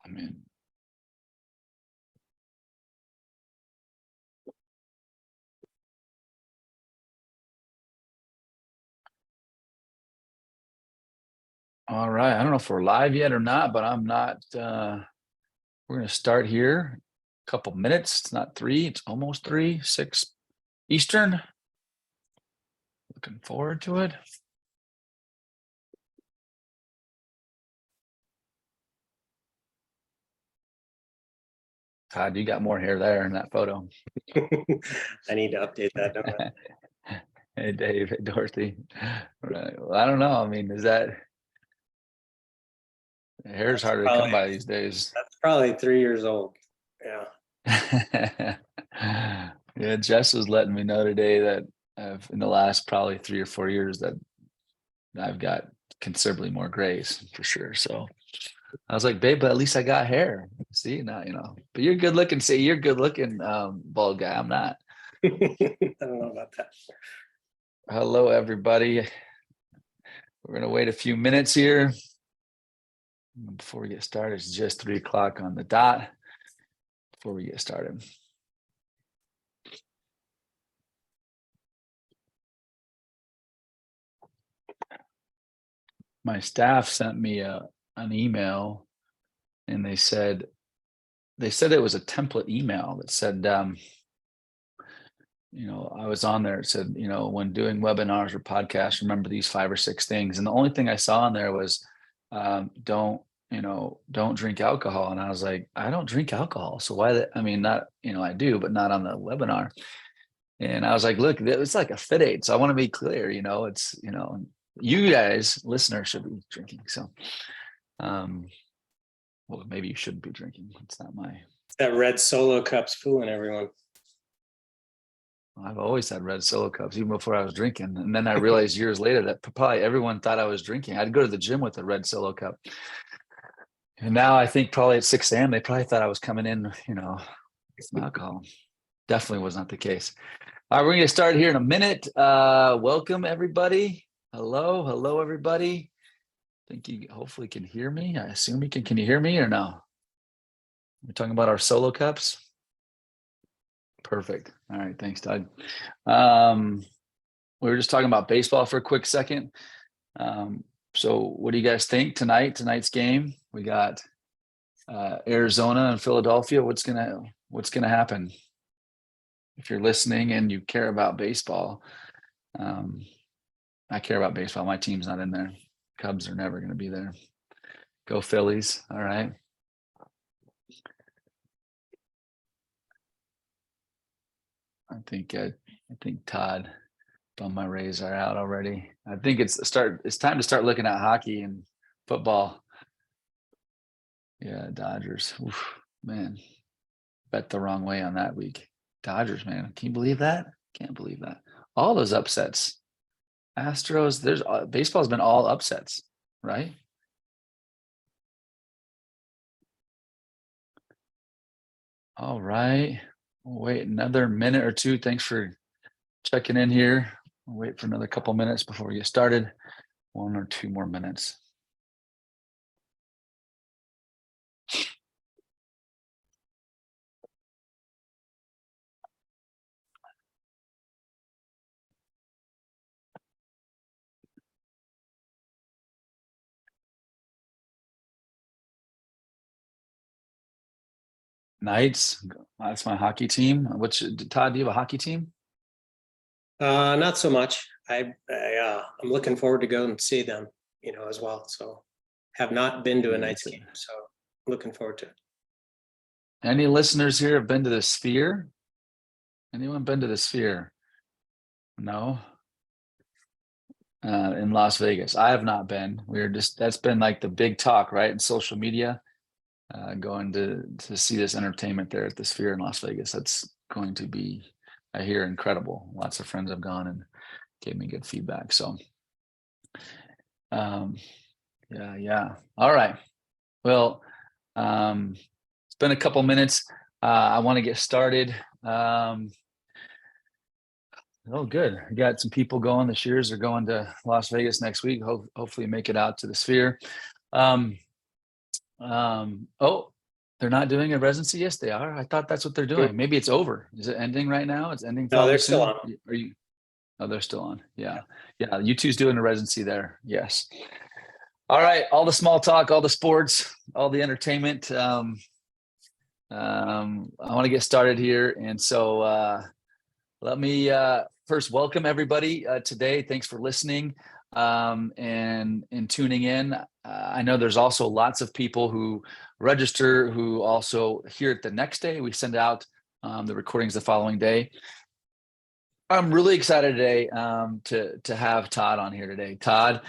I mean, all right. I don't know if we're live yet or not, but I'm not. We're going to start here. A couple minutes. It's not 3. It's almost 3, 6 Eastern. Looking forward to it. Todd, you got more hair there in that photo. I need to update that, don't I? Hey, Dave. Hey, Dorothy. Right. Well, I don't know. I mean, is that hair's harder to come by these days? That's probably 3 years old. Yeah. Yeah. Jess was letting me know today that in the last probably 3 or 4 years that I've got considerably more grays for sure. So I was like, babe, but at least I got hair. See, now, but you're good looking. See, you're good looking, bald guy. I'm not. I don't know about that. Hello, everybody. We're going to wait a few minutes here before we get started. It's just 3 o'clock on the dot before we get started. My staff sent me an email, and they said it was a template email that said, I was on there. It said, when doing webinars or podcasts, remember these 5 or 6 things. And the only thing I saw in there was, don't drink alcohol. And I was like, I don't drink alcohol. So why I do, but not on the webinar. And I was like, look, it's like a fit aid. So I want to be clear, it's, you guys, listeners, should be drinking. So, well, maybe you shouldn't be drinking. It's not that red Solo cup's fooling everyone. I've always had red Solo cups, even before I was drinking. And then I realized years later that probably everyone thought I was drinking. I'd go to the gym with a red Solo cup. And now I think probably at 6 a.m., they probably thought I was coming in, some alcohol. Definitely was not the case. All right, we're going to start here in a minute. Welcome, everybody. Hello, everybody. I think you hopefully can hear me. I assume you can. Can you hear me or no? We're talking about our Solo cups. Perfect. All right. Thanks, Todd. We were just talking about baseball for a quick second. So what do you guys think tonight's game? We got Arizona and Philadelphia. What's gonna happen? If you're listening and you care about baseball, I care about baseball. My team's not in there. Cubs are never going to be there. Go Phillies. All right. I think Todd bum my Rays are out already. I think it's time to start looking at hockey and football. Yeah, Dodgers. Oof, man, bet the wrong way on that week. Dodgers, man. Can you believe that? Can't believe that. All those upsets. Astros, baseball's been all upsets, right? All right. We'll wait another minute or two. Thanks for checking in here. We'll wait for another couple minutes before we get started. 1 or 2 more minutes. Knights, that's my hockey team. Todd, do you have a hockey team? Not so much. I'm looking forward to go and see them, as well. So have not been to a Knights game, so looking forward to it. Any listeners here have been to the Sphere? Anyone been to the Sphere? No. In Las Vegas, I have not been. That's been like the big talk, right, in social media. Going to see this entertainment there at the Sphere in Las Vegas. That's going to be, I hear, incredible. Lots of friends have gone and gave me good feedback. So, yeah. All right. Well, it's been a couple minutes. I want to get started. Good. I got some people going. The Shears are going to Las Vegas next week. Hopefully make it out to the Sphere. They're not doing a residency? Yes, they are. I thought that's what they're Mm. doing. Maybe it's over. Is it ending right now? It's ending No, probably they're still soon. on. Are you? Oh, they're still on. Yeah. Yeah. U2's doing a residency there. Yes. All right. All the small talk, all the sports, all the entertainment. I want to get started here. And so let me first welcome everybody today. Thanks for listening and tuning in. I know there's also lots of people who register who also hear it the next day. We send out the recordings the following day. I'm really excited today to have Todd on here today. Todd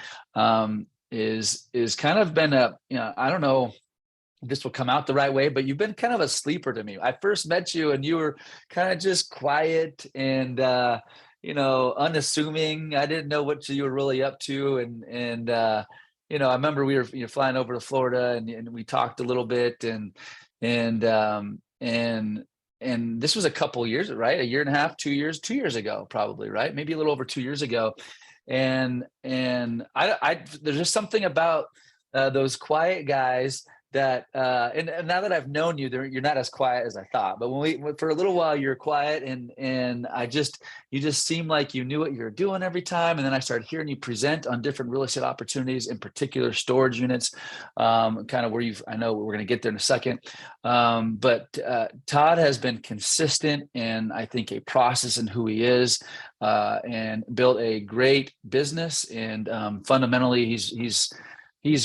is kind of been I don't know if this will come out the right way, but you've been kind of a sleeper to me. I first met you and you were kind of just quiet and unassuming. I didn't know what you were really up to, and I remember we were flying over to Florida and we talked a little bit and this was a couple years, right? A year and a half, 2 years ago, probably, right? Maybe a little over 2 years ago. And I there's just something about those quiet guys that and now that I've known you, you're not as quiet as I thought. But for a little while, you're quiet, and you just seemed like you knew what you were doing every time. And then I started hearing you present on different real estate opportunities, in particular storage units, kind of where I know we're going to get there in a second. But Todd has been consistent, and I think a process in who he is, and built a great business. And fundamentally, he's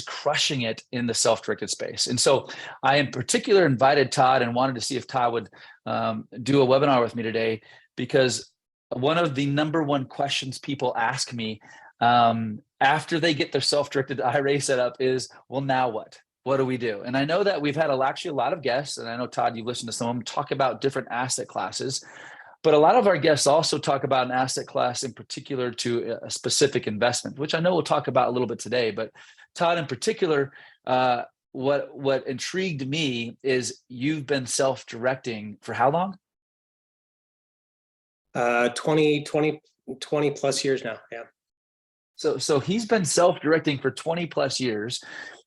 crushing it in the self-directed space. And so I in particular invited Todd and wanted to see if Todd would do a webinar with me today, because one of the number one questions people ask me after they get their self-directed IRA set up is, well, now what? What do we do? And I know that we've had actually a lot of guests, and I know, Todd, you've listened to some of them talk about different asset classes. But a lot of our guests also talk about an asset class in particular to a specific investment, which I know we'll talk about a little bit today. But Todd, in particular, what intrigued me is you've been self-directing for how long? 20 plus years now. Yeah. So he's been self-directing for 20 plus years.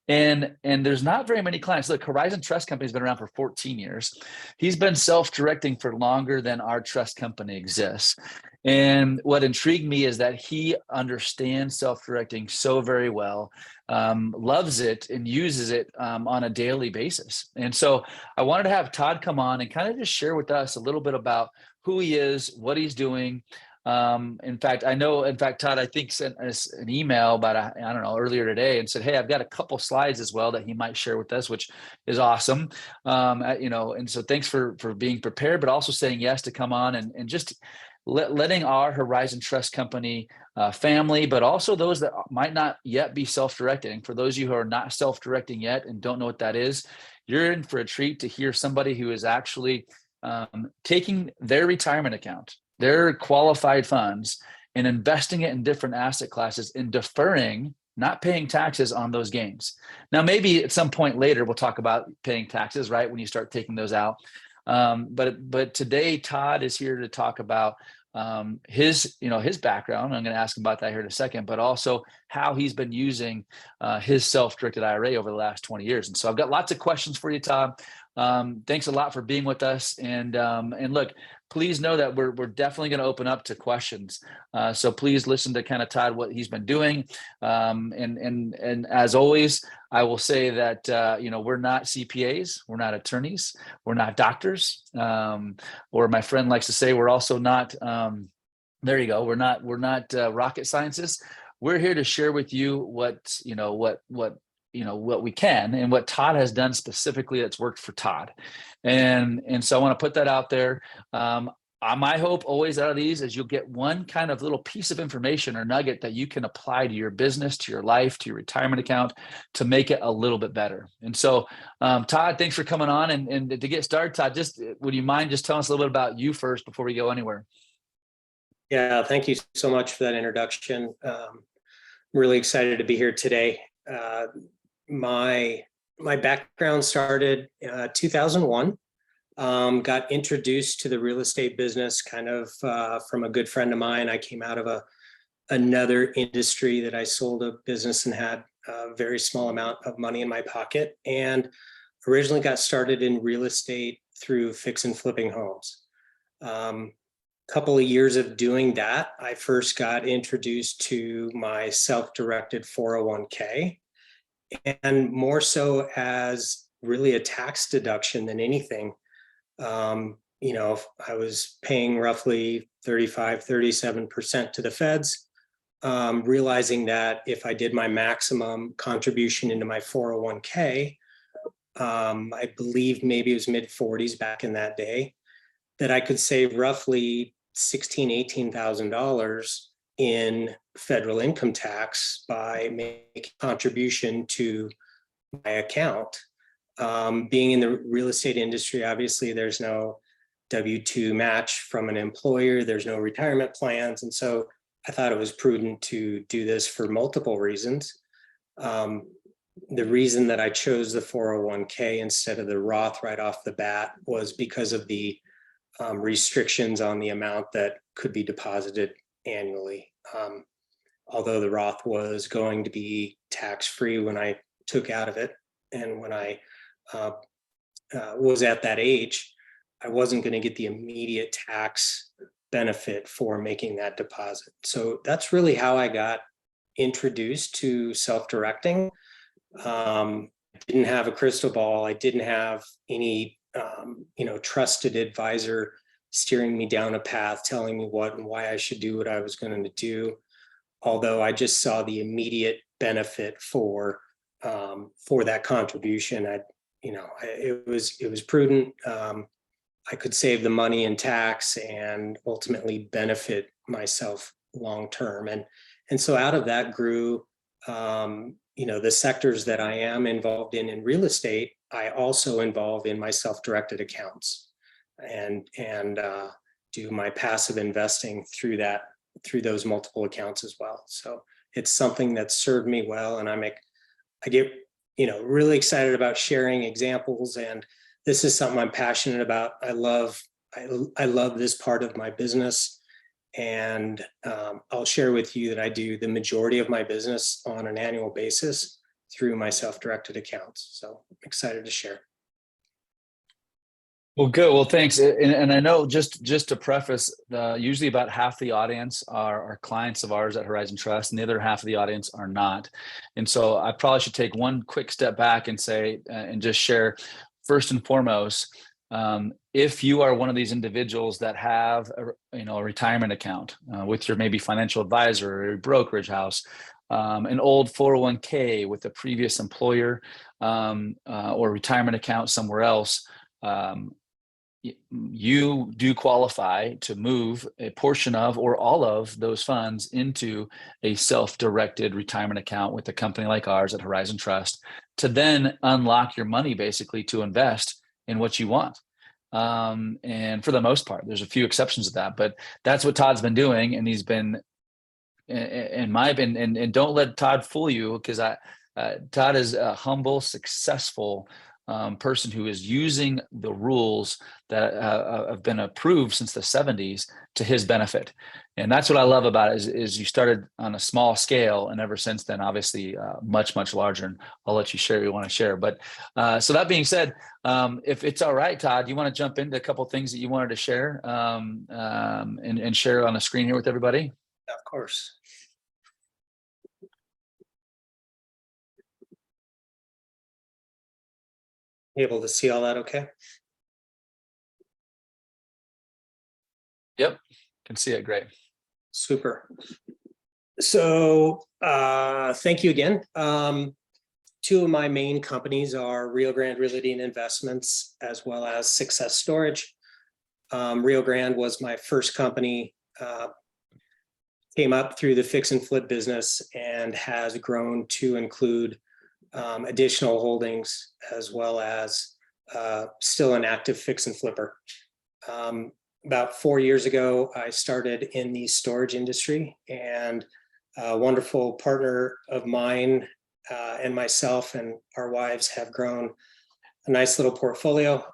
And there's not very many clients. Look, Horizon Trust Company has been around for 14 years. He's been self-directing for longer than our trust company exists. And what intrigued me is that he understands self-directing so very well, loves it, and uses it on a daily basis. And so I wanted to have Todd come on and kind of just share with us a little bit about who he is, what he's doing. In fact, Todd, I think sent us an email about, earlier today and said, hey, I've got a couple slides as well that he might share with us, which is awesome. And so thanks for being prepared, but also saying yes to come on and just letting our Horizon Trust Company family, but also those that might not yet be self-directing. For those of you who are not self-directing yet and don't know what that is, you're in for a treat to hear somebody who is actually taking their retirement account, their qualified funds, and investing it in different asset classes and deferring, not paying taxes on those gains. Now, maybe at some point later, we'll talk about paying taxes, right? When you start taking those out. But today, Todd is here to talk about his background. I'm going to ask him about that here in a second, but also how he's been using his self-directed IRA over the last 20 years. And so I've got lots of questions for you, Todd. Thanks a lot for being with us. And look, please know that we're definitely going to open up to questions. So please listen to kind of Todd, what he's been doing. And as always, I will say that, we're not CPAs, we're not attorneys, we're not doctors, or my friend likes to say, we're also not, there you go. We're not rocket scientists. We're here to share with you what we can and what Todd has done specifically that's worked for Todd. And so I want to put that out there. My hope always out of these is you'll get one kind of little piece of information or nugget that you can apply to your business, to your life, to your retirement account to make it a little bit better. And so, Todd, thanks for coming on. And to get started, Todd, would you mind just telling us a little bit about you first before we go anywhere? Yeah. Thank you so much for that introduction. Really excited to be here today. My background started 2001. Got introduced to the real estate business kind of from a good friend of mine. I came out of another industry that I sold a business and had a very small amount of money in my pocket. And originally got started in real estate through fix and flipping homes. Couple of years of doing that, I first got introduced to my self-directed 401k, and more so as really a tax deduction than anything. I was paying roughly 35-37% to the feds, realizing that if I did my maximum contribution into my 401k, I believe maybe it was mid 40s back in that day, that I could save roughly $18,000 in federal income tax by making contribution to my account. Being in the real estate industry, obviously there's no W-2 match from an employer, there's no retirement plans. And so I thought it was prudent to do this for multiple reasons. The reason that I chose the 401k instead of the Roth right off the bat was because of the restrictions on the amount that could be deposited annually. Although the Roth was going to be tax-free when I took out of it, and when I was at that age, I wasn't going to get the immediate tax benefit for making that deposit. So that's really how I got introduced to self-directing. Didn't have a crystal ball. I didn't have any trusted advisor steering me down a path, telling me what and why I should do what I was going to do. Although I just saw the immediate benefit for that contribution. It was prudent. I could save the money in tax and ultimately benefit myself long term. And so out of that grew, the sectors that I am involved in real estate. I also involve in my self-directed accounts and do my passive investing through those multiple accounts as well. So it's something that served me well, and I get really excited about sharing examples, and this is something I'm passionate about. I love this part of my business, and I'll share with you that I do the majority of my business on an annual basis through my self-directed accounts. So I'm excited to share. Well, good. Well, thanks. And I know just to preface, usually about half the audience are clients of ours at Horizon Trust, and the other half of the audience are not. And so I probably should take one quick step back and say, and just share first and foremost, if you are one of these individuals that have a retirement account with your maybe financial advisor or brokerage house, an old 401k with a previous employer, or retirement account somewhere else, you do qualify to move a portion of or all of those funds into a self-directed retirement account with a company like ours at Horizon Trust to then unlock your money basically to invest in what you want. And for the most part, there's a few exceptions to that, but that's what Todd's been doing. And he's been, in my opinion, and don't let Todd fool you, because Todd is a humble, successful person who is using the rules that have been approved since the 70s to his benefit. And that's what I love about it is you started on a small scale, and ever since then, obviously much, much larger. And I'll let you share what you want to share. But so that being said, if it's all right, Todd, you want to jump into a couple of things that you wanted to share and share on the screen here with everybody? Of course. Able to see all that okay? Yep, can see it. Great. Super. So thank you again. Two of my main companies are Rio Grande Realty and Investments, as well as Success Storage. Rio Grande was my first company, came up through the fix and flip business and has grown to include additional holdings, as well as still an active fix and flipper. About 4 years ago, I started in the storage industry, and a wonderful partner of mine and myself and our wives have grown a nice little portfolio,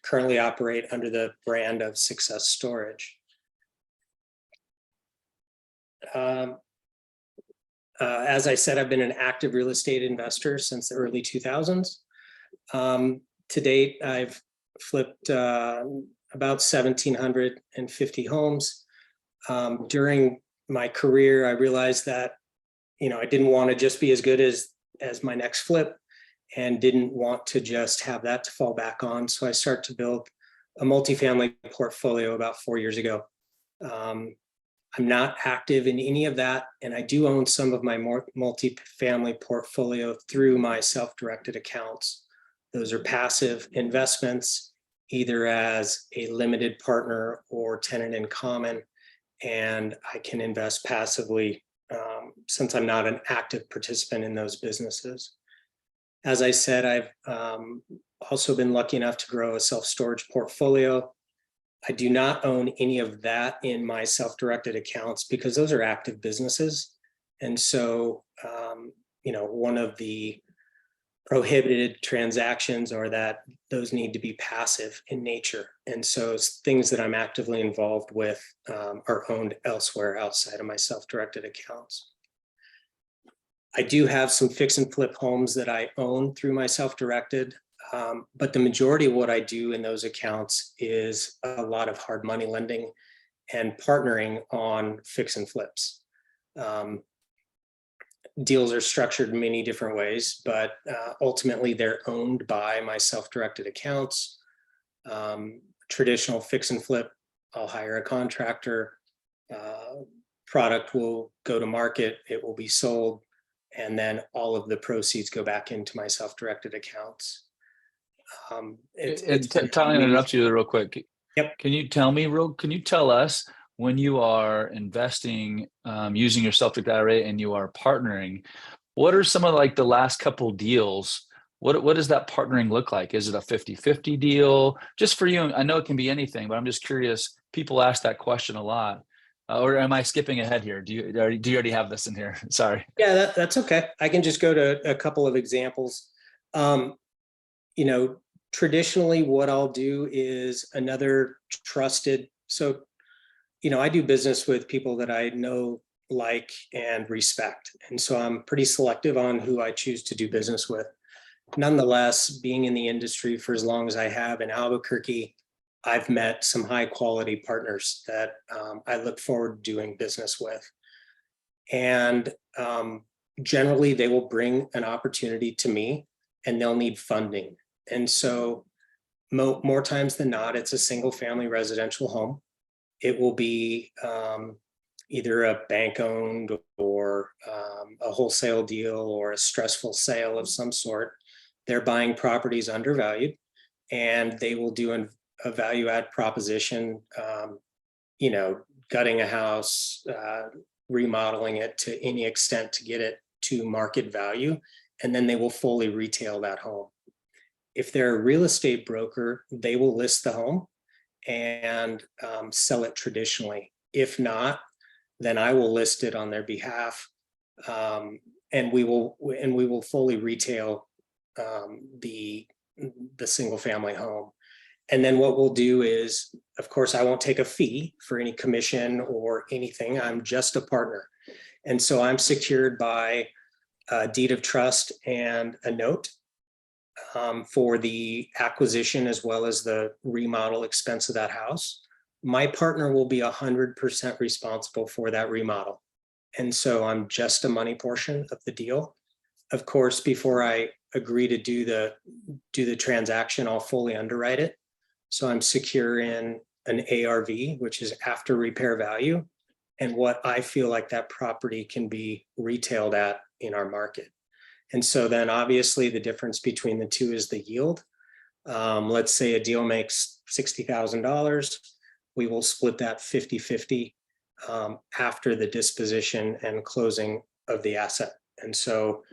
currently operate under the brand of Success Storage. As I said, I've been an active real estate investor since the early 2000s. To date, I've flipped about 1,750 homes. During my career, I realized that, I didn't want to just be as good as my next flip, and didn't want to just have that to fall back on. So I started to build a multifamily portfolio about 4 years ago. I'm not active in any of that, and I do own some of my more multifamily portfolio through my self-directed accounts. Those are passive investments, either as a limited partner or tenant in common, and I can invest passively since I'm not an active participant in those businesses. As I said, I've also been lucky enough to grow a self-storage portfolio. I do not own any of that in my self-directed accounts because those are active businesses. And so, one of the prohibited transactions are that those need to be passive in nature. And so things that I'm actively involved with are owned elsewhere outside of my self-directed accounts. I do have some fix and flip homes that I own through my self-directed, but the majority of what I do in those accounts is a lot of hard money lending and partnering on fix and flips. Deals are structured in many different ways, but ultimately they're owned by my self-directed accounts. Traditional fix and flip, I'll hire a contractor, product will go to market, it will be sold, and then all of the proceeds go back into my self-directed accounts. Tom, interrupt you real quick. Yep. Can you tell us, when you are investing using your self-directed IRA and you are partnering, what are some of like the last couple deals? What does that partnering look like? Is it a 50-50 deal? Just for you, I know it can be anything, but I'm just curious. People ask that question a lot. Or am I skipping ahead here? Do you already have this in here? Sorry. Yeah, that's okay. I can just go to a couple of examples. Traditionally what I'll do is another trusted. So, I do business with people that I know, like, and respect. And so I'm pretty selective on who I choose to do business with. Nonetheless, being in the industry for as long as I have in Albuquerque, I've met some high quality partners that I look forward to doing business with. And generally they will bring an opportunity to me and they'll need funding. And so more times than not, it's a single family residential home. It will be either a bank owned or a wholesale deal or a stressful sale of some sort. They're buying properties undervalued, and they will do a value add proposition, gutting a house, remodeling it to any extent to get it to market value, and then they will fully retail that home. If they're a real estate broker, they will list the home and sell it traditionally. If not, then I will list it on their behalf, and we will fully retail the single family home. And then what we'll do is, of course, I won't take a fee for any commission or anything. I'm just a partner. And so I'm secured by a deed of trust and a note for the acquisition as well as the remodel expense of that house. My partner will be 100% responsible for that remodel. And so I'm just a money portion of the deal. Of course, before I agree to do the transaction, I'll fully underwrite it. So I'm secure in an ARV, which is after repair value, and what I feel like that property can be retailed at in our market. And so then obviously the difference between the two is the yield. Let's say a deal makes $60,000. We will split that 50-50 after the disposition and closing of the asset. And so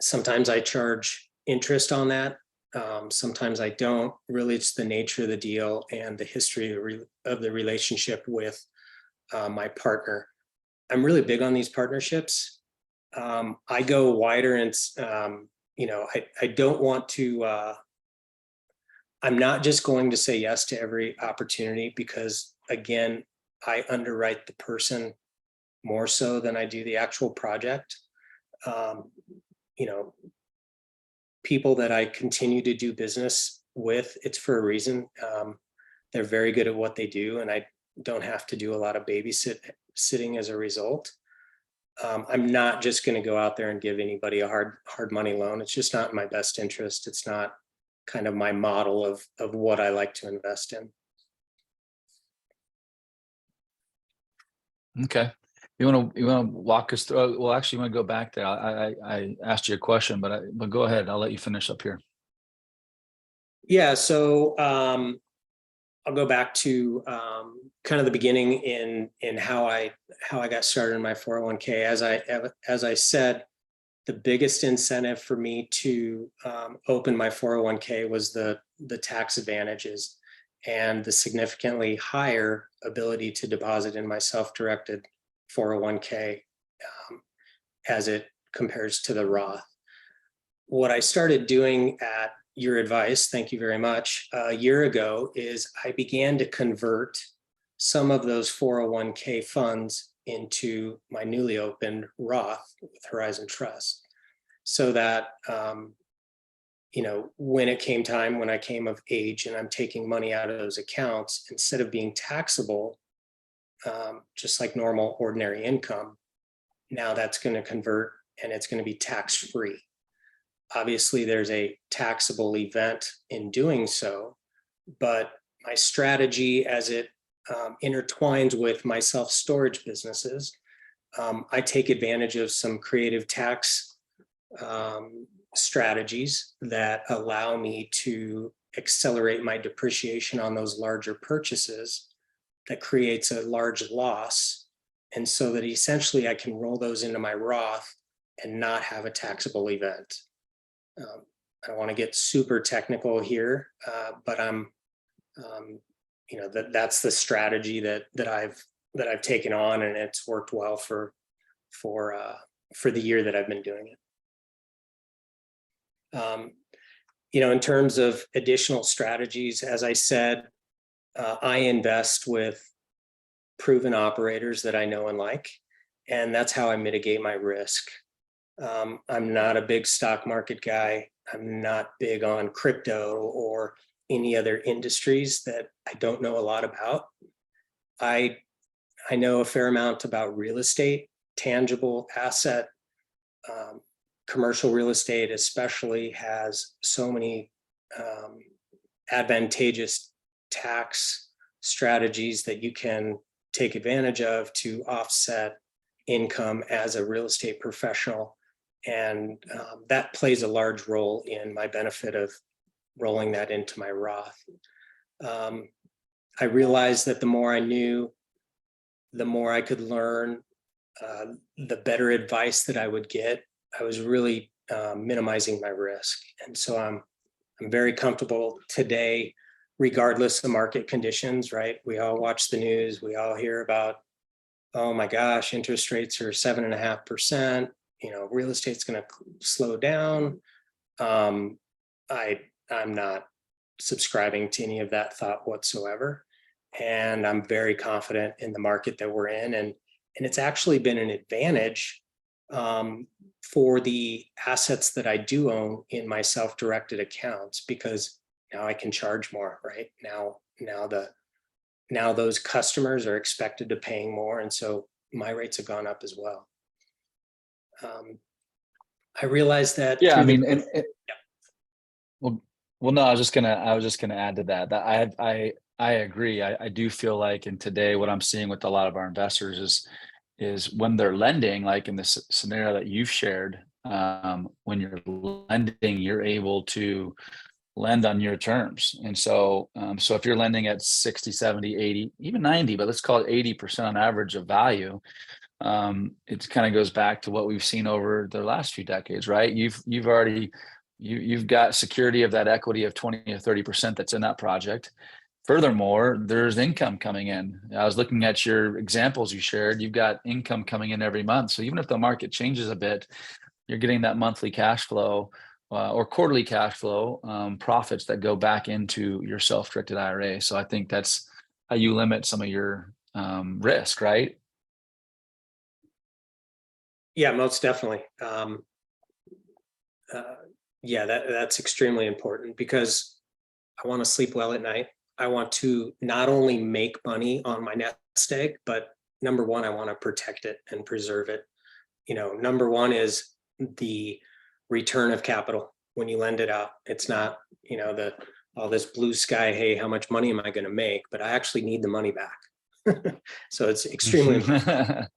sometimes I charge interest on that. Sometimes I don't. Really, it's the nature of the deal and the history of the relationship with my partner. I'm really big on these partnerships. I go wider and, I don't want to, I'm not just going to say yes to every opportunity because, again, I underwrite the person more so than I do the actual project. people that I continue to do business with, it's for a reason. They're very good at what they do, and I don't have to do a lot of babysitting as a result. I'm not just going to go out there and give anybody a hard money loan. It's just not in my best interest. It's not kind of my model of what I like to invest in. Okay. You want to walk us through? Well, actually, you want to go back there. I asked you a question, but go ahead. I'll let you finish up here. Yeah. So I'll go back to kind of the beginning in how I got started in my 401k. As I said, the biggest incentive for me to open my 401k was the tax advantages and the significantly higher ability to deposit in my self-directed 401k as it compares to the Roth. What I started doing at your advice, thank you very much, a year ago, is I began to convert some of those 401k funds into my newly opened Roth with Horizon Trust, so that when it came time, when I came of age and I'm taking money out of those accounts, instead of being taxable, just like normal ordinary income, now that's going to convert and it's going to be tax-free. Obviously, there's a taxable event in doing so, but my strategy as it intertwines with my self-storage businesses, I take advantage of some creative tax strategies that allow me to accelerate my depreciation on those larger purchases that creates a large loss. And so that essentially I can roll those into my Roth and not have a taxable event. I don't want to get super technical here, but that's the strategy that I've taken on, and it's worked well for the year that I've been doing it. In terms of additional strategies, as I said, I invest with proven operators that I know and like, and that's how I mitigate my risk. I'm not a big stock market guy. I'm not big on crypto or any other industries that I don't know a lot about. I know a fair amount about real estate, tangible asset. Commercial real estate especially has so many advantageous tax strategies that you can take advantage of to offset income as a real estate professional. And that plays a large role in my benefit of rolling that into my Roth. I realized that the more I knew, the more I could learn, the better advice that I would get. I was really minimizing my risk. And so I'm very comfortable today, regardless of market conditions, right? We all watch the news. We all hear about, oh my gosh, interest rates are 7.5%. Real estate's going to slow down. I'm not subscribing to any of that thought whatsoever. And I'm very confident in the market that we're in. And it's actually been an advantage for the assets that I do own in my self-directed accounts, because now I can charge more, right? Now those customers are expected to paying more. And so my rates have gone up as well. I realized that. Yeah, I mean, well, no, I was just gonna add to that. That I agree. I do feel like in today, what I'm seeing with a lot of our investors is when they're lending, like in this scenario that you've shared, when you're lending, you're able to lend on your terms. And so if you're lending at 60, 70, 80, even 90, but let's call it 80% on average of value, it kind of goes back to what we've seen over the last few decades, right? You've got security of that equity of 20 or 30% that's in that project. Furthermore, there's income coming in. I was looking at your examples you shared. You've got income coming in every month. So even if the market changes a bit, you're getting that monthly cash flow or quarterly cash flow profits that go back into your self-directed IRA. So I think that's how you limit some of your risk, right? Yeah, most definitely. Yeah, that's extremely important because I want to sleep well at night. I want to not only make money on my nest egg, but number one, I want to protect it and preserve it. Number one is the return of capital when you lend it out. It's not, the all this blue sky, hey, how much money am I going to make? But I actually need the money back. So it's extremely important.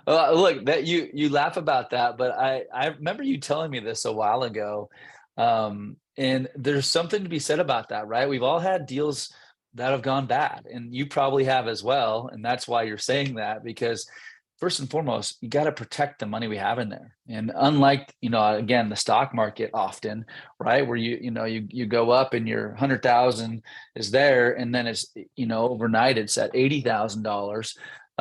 Well, look, that you laugh about that, but I remember you telling me this a while ago, and there's something to be said about that, right? We've all had deals that have gone bad, and you probably have as well, and that's why you're saying that, because first and foremost, you got to protect the money we have in there. And unlike, again, the stock market often, right, where you go up and your 100,000 is there, and then it's, overnight it's at $80,000.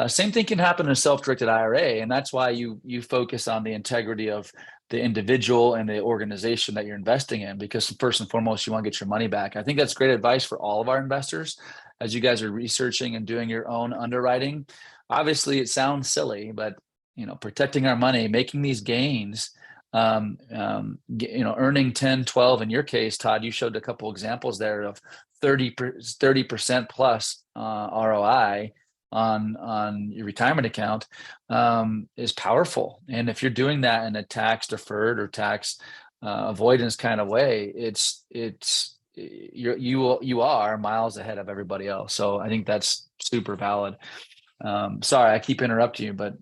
Same thing can happen in a self-directed IRA, and that's why you focus on the integrity of the individual and the organization that you're investing in, because first and foremost, you want to get your money back. I think that's great advice for all of our investors as you guys are researching and doing your own underwriting. Obviously, it sounds silly, but protecting our money, making these gains, earning 10, 12, in your case, Todd, you showed a couple examples there of 30% plus ROI on your retirement account, is powerful. And if you're doing that in a tax deferred or tax avoidance kind of way, you are miles ahead of everybody else. So I think that's super valid. Sorry, I keep interrupting you, but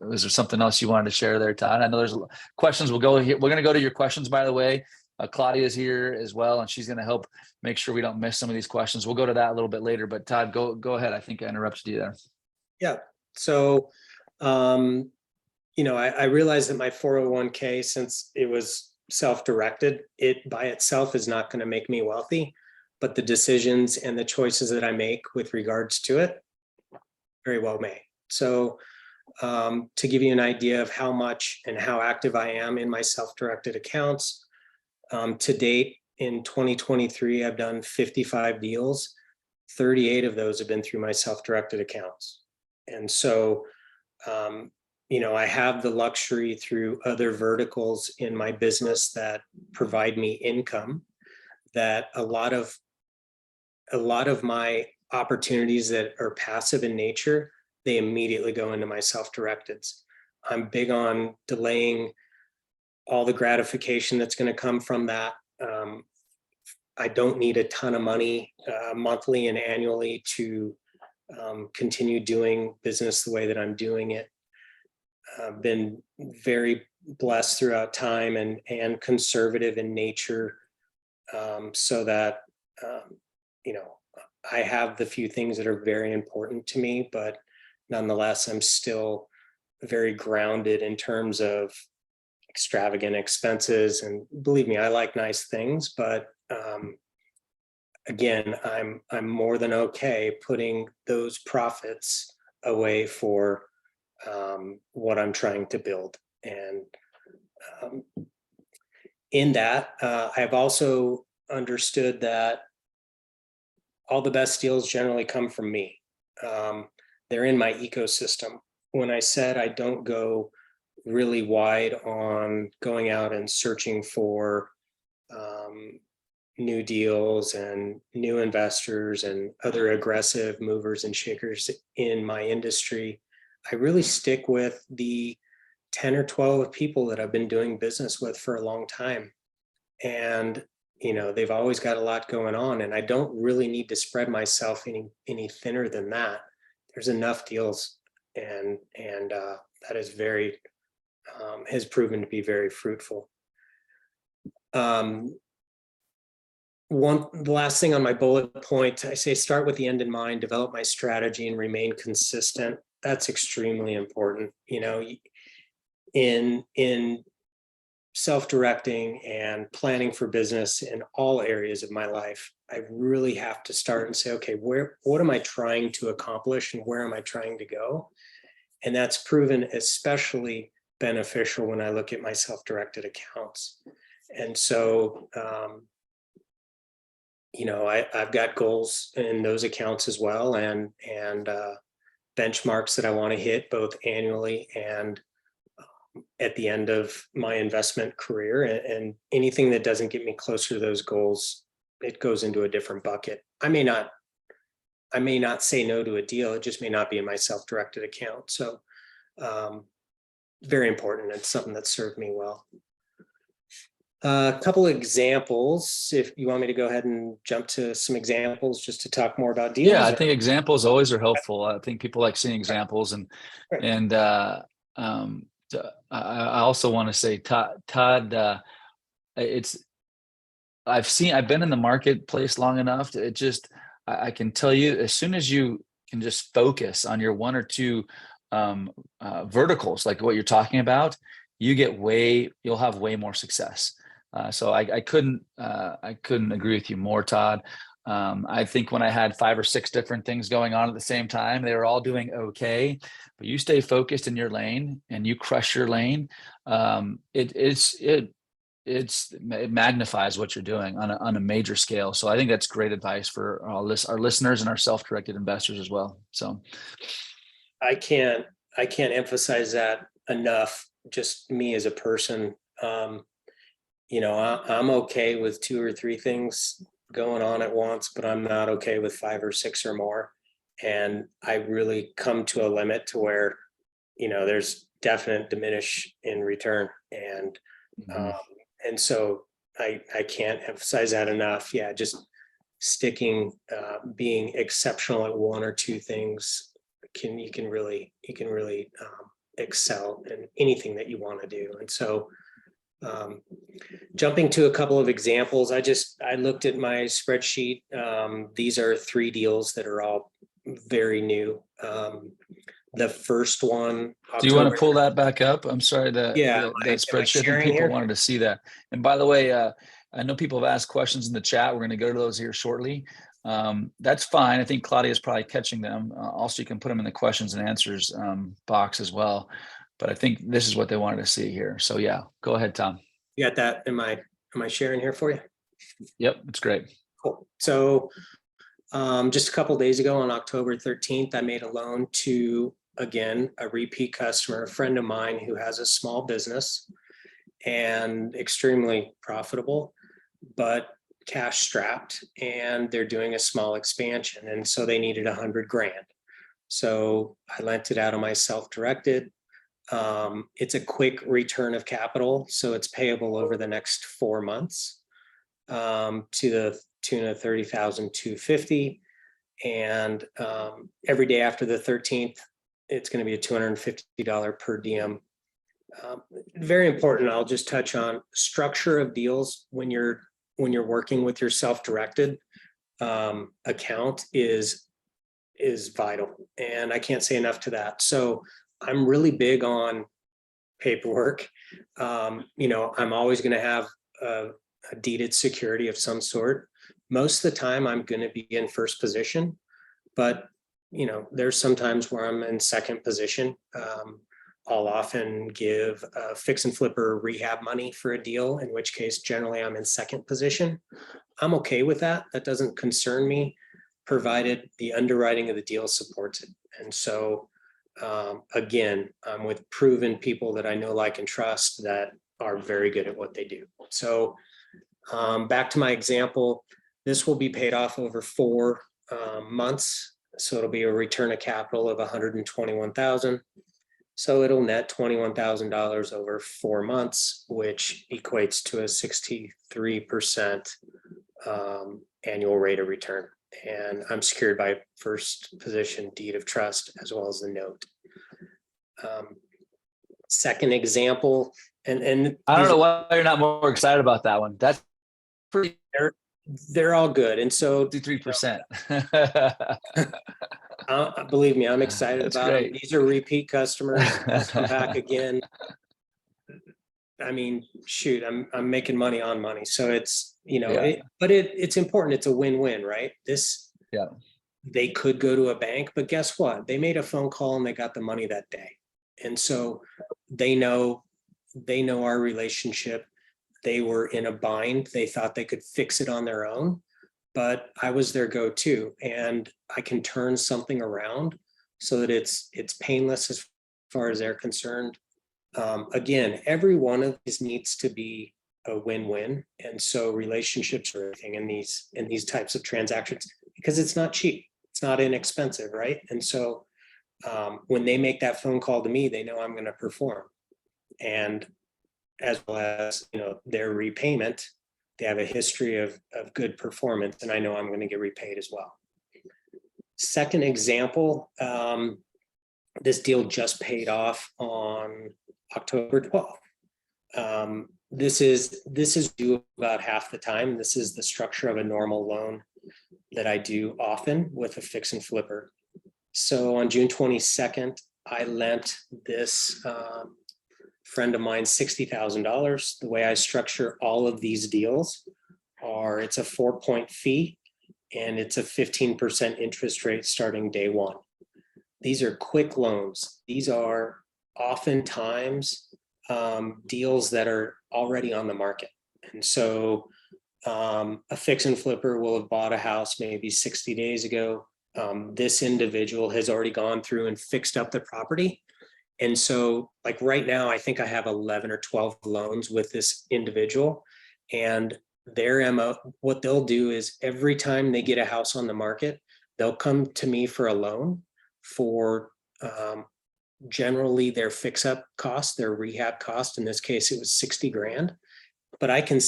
was there something else you wanted to share there, Todd? I know there's questions. We're going to go to your questions, by the way. Claudia's here as well, and she's going to help make sure we don't miss some of these questions. We'll go to that a little bit later, but Todd, go ahead. I think I interrupted you there. Yeah. So, I realized that my 401k, since it was self-directed, it by itself is not going to make me wealthy, but the decisions and the choices that I make with regards to it very well may. So, to give you an idea of how much and how active I am in my self-directed accounts, to date in 2023, I've done 55 deals. 38 of those have been through my self-directed accounts. And so, I have the luxury through other verticals in my business that provide me income, that a lot of my opportunities that are passive in nature, they immediately go into my self-directeds. I'm big on delaying all the gratification that's going to come from that. I don't need a ton of money monthly and annually to continue doing business the way that I'm doing it. I've been very blessed throughout time and conservative in nature, so that I have the few things that are very important to me, but nonetheless, I'm still very grounded in terms of extravagant expenses. And believe me, I like nice things, but again, I'm more than okay putting those profits away for what I'm trying to build. And in that, I've also understood that all the best deals generally come from me. They're in my ecosystem. When I said I don't go really wide on going out and searching for new deals and new investors and other aggressive movers and shakers in my industry, I really stick with the 10 or 12 people that I've been doing business with for a long time. And they've always got a lot going on, and I don't really need to spread myself any thinner than that. There's enough deals, and that is very has proven to be very fruitful. The last thing on my bullet point, I say start with the end in mind, develop my strategy, and remain consistent. That's extremely important. In self-directing and planning for business in all areas of my life, I really have to start and say, okay, what am I trying to accomplish and where am I trying to go? And that's proven especially beneficial when I look at my self-directed accounts. And so, I've got goals in those accounts as well, and benchmarks that I want to hit both annually and at the end of my investment career, and anything that doesn't get me closer to those goals, it goes into a different bucket. I may not say no to a deal. It just may not be in my self-directed account. So very important. It's something that served me well. A couple of examples, if you want me to go ahead and jump to some examples just to talk more about deals. Yeah, I think examples always are helpful. I think people like seeing examples, and Right. and I also want to say, Todd, I've been in the marketplace long enough to, I can tell you, as soon as you can just focus on your one or two verticals, like what you're talking about, you'll have way more success. So I couldn't agree with you more, Todd. I think when I had 5 or 6 different things going on at the same time, they were all doing okay, but you stay focused in your lane and you crush your lane. It magnifies what you're doing on a major scale. So I think that's great advice for our listeners and our self-directed investors as well. So I can't emphasize that enough. Just me as a person, I'm okay with 2 or 3 things going on at once, but I'm not okay with 5 or 6 or more. And I really come to a limit to where, there's definite diminish in return. And so I can't emphasize that enough. Yeah, just sticking, being exceptional at 1 or 2 things you can really excel in anything that you want to do. And so jumping to a couple of examples, I looked at my spreadsheet. These are 3 deals that are all very new. The first one, do you want to pull that back up? I'm sorry, that spreadsheet. I think people wanted to see that. And by the way, I know people have asked questions in the chat. We're going to go to those here shortly. That's fine. I think Claudia is probably catching them. Also, you can put them in the questions and answers box as well. But I think this is what they wanted to see here. So yeah, go ahead, Tom. You got that? Am I sharing here for you? Yep, it's great. Cool. So just a couple of days ago on October 13th, I made a loan to, again, a repeat customer, a friend of mine who has a small business and extremely profitable, but cash strapped, and they're doing a small expansion. And so they needed $100,000. So I lent it out of my self-directed. It's a quick return of capital, so it's payable over the next 4 months to the tune of $30,250. And every day after the 13th, it's going to be a $250 per diem. Very important. I'll just touch on structure of deals when you're working with your self-directed account is vital, and I can't say enough to that. So I'm really big on paperwork. I'm always going to have a deeded security of some sort. Most of the time I'm going to be in first position, but there's some times where I'm in second position. I'll often give a fix and flipper rehab money for a deal, in which case generally I'm in second position. I'm okay with that. That doesn't concern me, provided the underwriting of the deal supports it. And so again, I'm with proven people that I know, like, and trust that are very good at what they do. So back to my example, this will be paid off over 4 months. So it'll be a return of capital of $121,000. So it'll net $21,000 over 4 months, which equates to a 63% annual rate of return. And I'm secured by first position deed of trust as well as the note. Second example, and I don't know why you're not more excited about that one. That's pretty. They're all good, and so 53%. Believe me, I'm excited That's about great. them. These are repeat customers. They'll come back again. I mean, shoot, I'm making money on money, so it's it's important. It's a win-win, right? They could go to a bank, but guess what? They made a phone call and they got the money that day, and so they know our relationship. They were in a bind. They thought they could fix it on their own, but I was their go-to, and I can turn something around so that it's painless as far as they're concerned. Again, every one of these needs to be a win-win. And so relationships are everything in these types of transactions, because it's not cheap, it's not inexpensive, right? And so when they make that phone call to me, they know I'm going to perform. And as well as, their repayment, they have a history of good performance, and I know I'm going to get repaid as well. Second example, this deal just paid off on October 12th. This is due about half the time. This is the structure of a normal loan that I do often with a fix and flipper. So on June 22nd, I lent this friend of mine $60,000. The way I structure all of these deals are, it's a 4-point fee and it's a 15% interest rate starting day one. These are quick loans. These are oftentimes deals that are already on the market. And so a fix and flipper will have bought a house maybe 60 days ago. This individual has already gone through and fixed up the property. And so like right now, I think I have 11 or 12 loans with this individual, and their MO, what they'll do is every time they get a house on the market, they'll come to me for a loan for generally their fix up cost, their rehab cost. In this case, it was 60 grand, but I can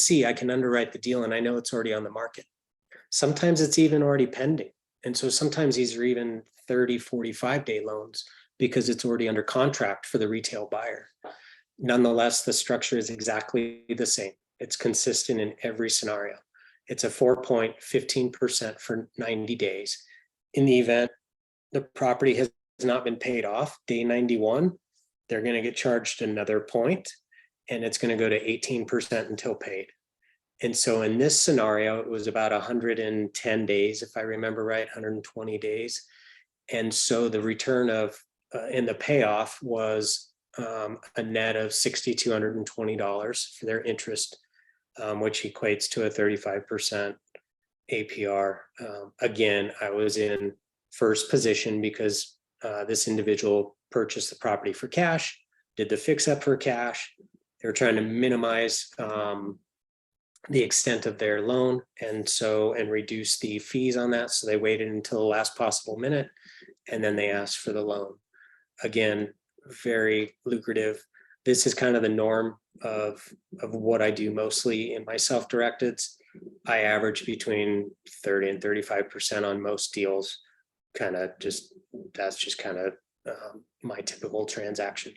underwrite the deal and I know it's already on the market. Sometimes it's even already pending. And so sometimes these are even 30, 45-day loans because it's already under contract for the retail buyer. Nonetheless, the structure is exactly the same. It's consistent in every scenario. It's a 4-point, 15% for 90 days. In the event the property has not been paid off, day 91, they're going to get charged another point, and it's going to go to 18% until paid. And so in this scenario, it was about 110 days, if I remember right, 120 days. And so the return of and the payoff was a net of $6,220 for their interest, which equates to a 35% APR. Again, I was in first position because this individual purchased the property for cash, did the fix up for cash. They were trying to minimize the extent of their loan and reduce the fees on that. So they waited until the last possible minute and then they asked for the loan. Again, very lucrative. This is kind of the norm of what I do mostly in my self-directeds. I average between 30 and 35% on most deals. That's just kind of my typical transaction.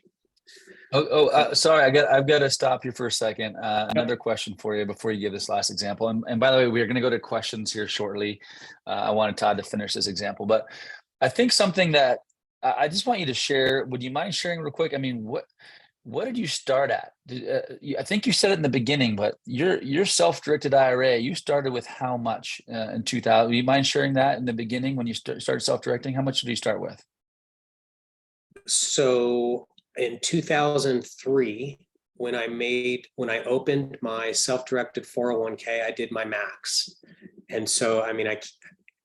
Sorry, I've got to stop you for a second. Another question for you before you give this last example. And by the way, we're going to go to questions here shortly. I wanted Todd to finish this example, but I think something that I just want you to share. Would you mind sharing real quick? I mean, what did you start at? I think you said it in the beginning, but your self-directed IRA, you started with how much in 2000? Would you mind sharing that in the beginning when you started self-directing? How much did you start with? So in 2003, when I opened my self-directed 401k, I did my max. And so, I mean,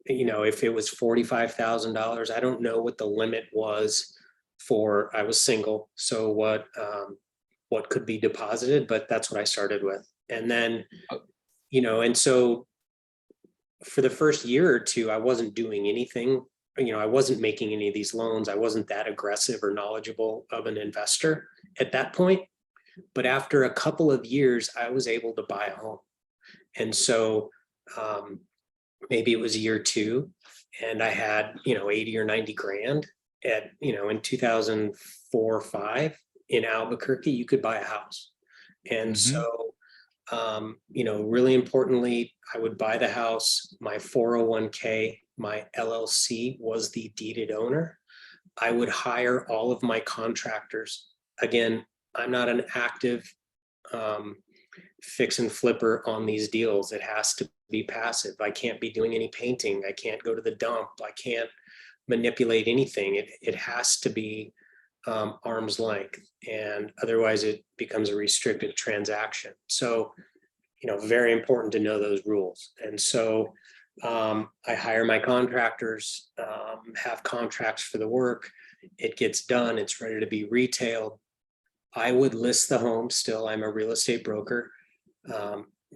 if it was $45,000, I don't know what the limit was for, I was single. So what could be deposited, but that's what I started with. And then, and so for the first year or two, I wasn't doing anything. I wasn't making any of these loans. I wasn't that aggressive or knowledgeable of an investor at that point. But after a couple of years, I was able to buy a home. And so maybe it was year two and I had, 80 or 90 grand at, in 2004 or 5 in Albuquerque, you could buy a house. And so, really importantly, I would buy the house, my 401k, my LLC was the deeded owner. I would hire all of my contractors. Again, I'm not an active fix and flipper on these deals. It has to be passive. I can't be doing any painting. I can't go to the dump. I can't manipulate anything. It has to be arm's length, and otherwise it becomes a restricted transaction. So, very important to know those rules. And so I hire my contractors, have contracts for the work. It gets done. It's ready to be retailed. I would list the home still. I'm a real estate broker.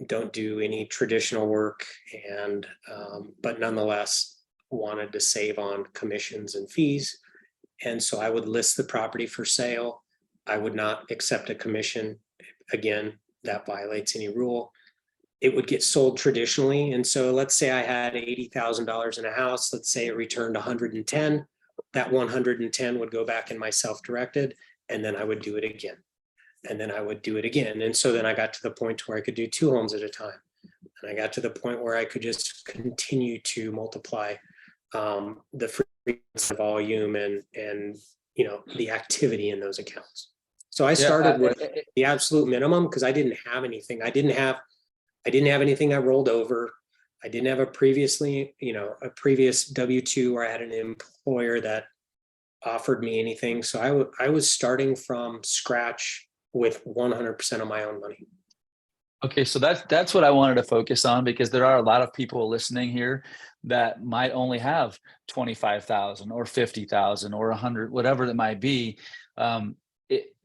Don't do any traditional work, and but nonetheless wanted to save on commissions and fees. And so I would list the property for sale. I would not accept a commission. Again, that violates any rule. It would get sold traditionally. And so let's say I had $80,000 in a house. Let's say it returned 110. That 110 would go back in my self-directed, and then I would do it again. And then I would do it again. And so then I got to the point where I could do 2 homes at a time. And I got to the point where I could just continue to multiply the frequency, volume, and the activity in those accounts. So I started with the absolute minimum because I didn't have anything. I didn't have anything I rolled over. I didn't have a previous W-2 where I had an employer that offered me anything. So I was starting from scratch with 100% of my own money. Okay, so that's what I wanted to focus on, because there are a lot of people listening here that might only have 25,000 or 50,000 or 100, whatever it might be.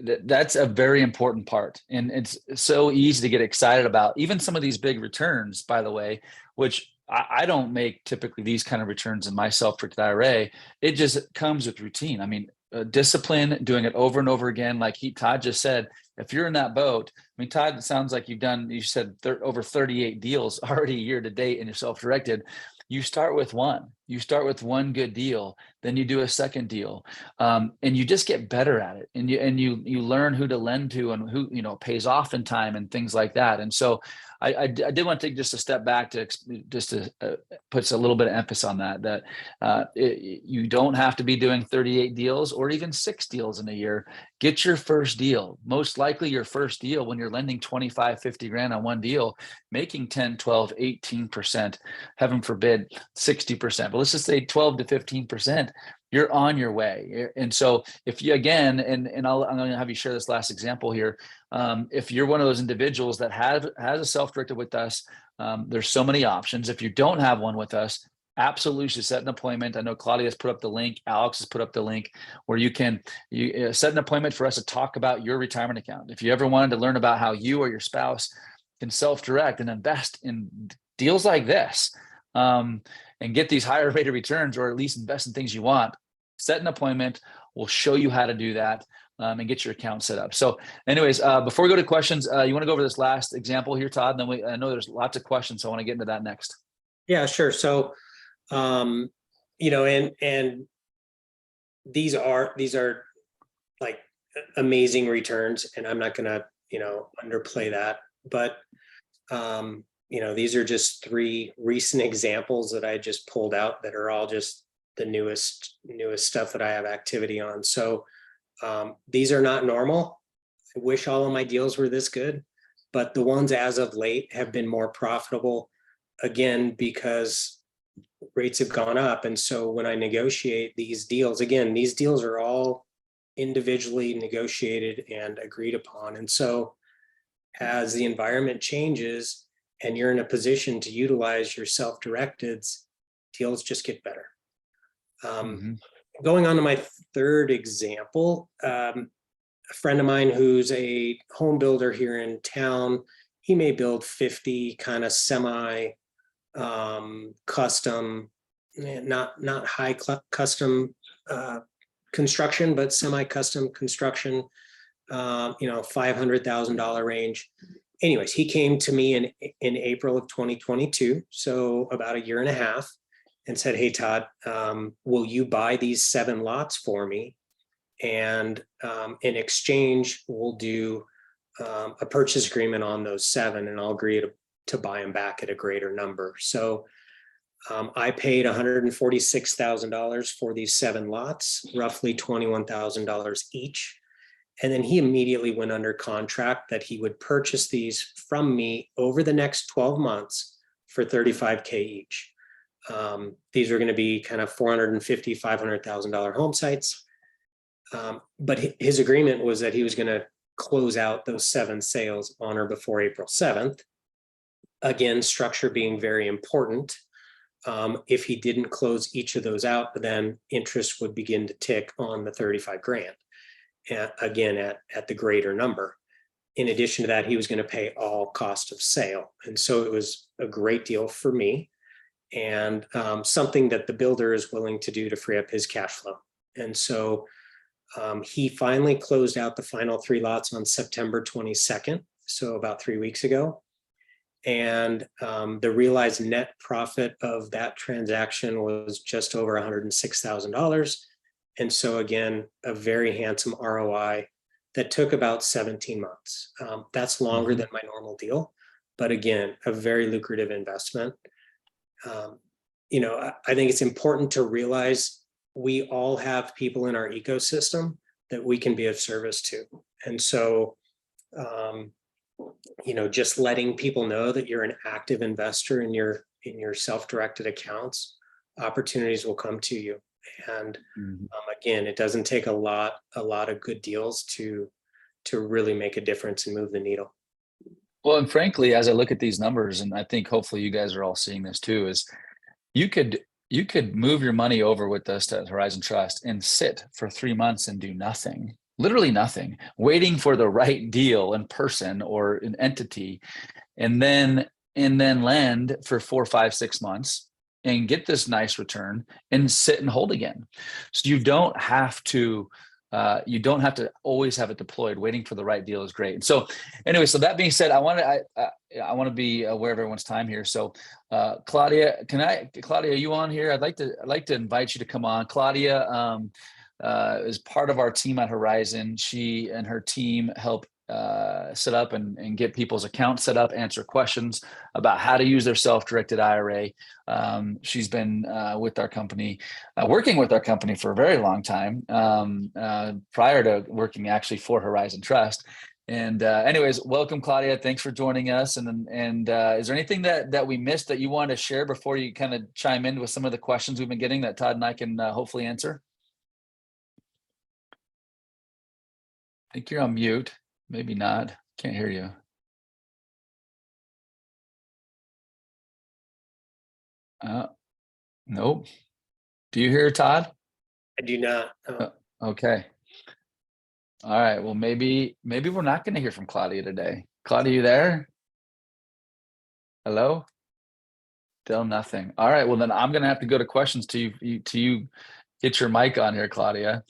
That's a very important part, and it's so easy to get excited about even some of these big returns, by the way, which I don't make typically these kind of returns in my self-directed IRA. It just comes with routine. I mean, discipline, doing it over and over again. Like Todd just said, if you're in that boat, I mean, Todd, it sounds like you said over 38 deals already year to date in your self-directed. You start with one good deal, then you do a second deal, and you just get better at it, and you learn who to lend to and who pays off in time and things like that. And so I did want to take just a step back to put a little bit of emphasis on that you don't have to be doing 38 deals or even 6 deals in a year. Get your first deal. Most likely your first deal, when you're lending 25, 50 grand on one deal, making 10, 12, 18%, heaven forbid 60%, but let's just say 12 to 15%, you're on your way. And so if you, again, and I'm going to have you share this last example here. If you're one of those individuals that has a self-directed with us, there's so many options. If you don't have one with us, absolutely should set an appointment. I know Claudia has put up the link. Alex has put up the link where you can set an appointment for us to talk about your retirement account. If you ever wanted to learn about how you or your spouse can self-direct and invest in deals like this, and get these higher rate of returns, or at least invest in things you want, set an appointment. We'll show you how to do that, and get your account set up. So anyways, before we go to questions, you want to go over this last example here, Todd? And then I know there's lots of questions, so I want to get into that next. Yeah, sure. So, and these are like amazing returns, and I'm not going to, underplay that, but, these are just 3 recent examples that I just pulled out that are all just the newest stuff that I have activity on. So these are not normal. I wish all of my deals were this good, but the ones as of late have been more profitable, again, because rates have gone up. And so when I negotiate these deals, again, these deals are all individually negotiated and agreed upon. And so as the environment changes and you're in a position to utilize your self-directeds, deals just get better. Going on to my 3rd example, a friend of mine who's a home builder here in town, he may build 50 kind of semi custom, not high custom construction, but semi-custom construction, $500,000 range. Anyways, he came to me in April of 2022, so about a year and a half, and said, "Hey, Todd, will you buy these 7 lots for me? And in exchange, we'll do a purchase agreement on those 7, and I'll agree to buy them back at a greater number." So I paid $146,000 for these 7 lots, roughly $21,000 each. And then he immediately went under contract that he would purchase these from me over the next 12 months for $35K each. These are going to be kind of $450,000, $500,000 home sites. But his agreement was that he was going to close out those 7 sales on or before April 7th. Again, structure being very important. If he didn't close each of those out, then interest would begin to tick on the 35 grand. again at the greater number. In addition to that, he was going to pay all cost of sale. And so it was a great deal for me, and something that the builder is willing to do to free up his cash flow. And so he finally closed out the final 3 lots on September 22nd, so about 3 weeks ago. And the realized net profit of that transaction was just over $106,000. And so again, a very handsome ROI that took about 17 months. That's longer than my normal deal, but again, a very lucrative investment. You know, I think it's important to realize we all have people in our ecosystem that we can be of service to. And so, you know, just letting people know that you're an active investor in your self-directed accounts, opportunities will come to you. And again, it doesn't take a lot of good deals to really make a difference and move the needle. Well, and frankly, as I look at these numbers, and I think hopefully you guys are all seeing this too, is you could move your money over with us to Horizon Trust and sit for 3 months and do nothing, literally nothing, waiting for the right deal in person or an entity, and then lend for 4, 5, 6 months and get this nice return and sit and hold again. So you don't have to always have it deployed. Waiting for the right deal is great. And so anyway, so that being said, I want to be aware of everyone's time here. So Claudia, are you on here? I'd like to invite you to come on. Claudia is part of our team at Horizon. She and her team help set up and get people's accounts set up, answer questions about how to use their self-directed IRA. She's been with our company, working with our company for a very long time, prior to working actually for Horizon Trust. And anyways, welcome, Claudia. Thanks for joining us. And is there anything that we missed that you want to share before you kind of chime in with some of the questions we've been getting that Todd and I can hopefully answer? I think you're on mute. Maybe not. Can't hear you. Nope. Do you hear Todd? I do not. Okay. All right. Well, maybe we're not going to hear from Claudia today. Claudia, you there? Hello? Still nothing. All right. Well, then I'm going to have to go to questions to you. Get your mic on here, Claudia.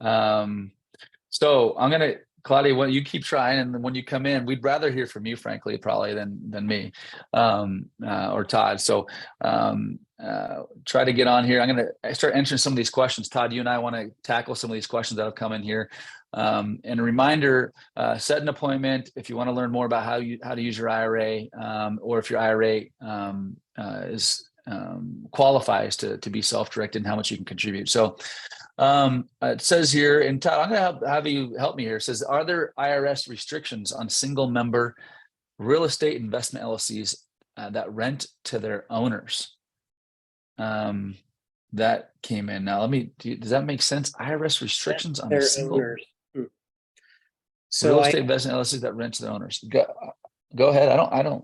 So I'm going to, Claudia, when you keep trying, and then when you come in, we'd rather hear from you, frankly, probably than me or Todd. So try to get on here. I'm going to start answering some of these questions. Todd, you and I want to tackle some of these questions that have come in here. And a reminder: set an appointment if you want to learn more about how to use your IRA, or if your IRA qualifies to be self-directed and how much you can contribute. So. It says here, and Todd, I'm going to have you help me here. It says, are there IRS restrictions on single member real estate investment LLCs that rent to their owners? That came in. Now, does that make sense? IRS restrictions on their single owners. So real estate investment LLCs that rent to their owners. Go ahead.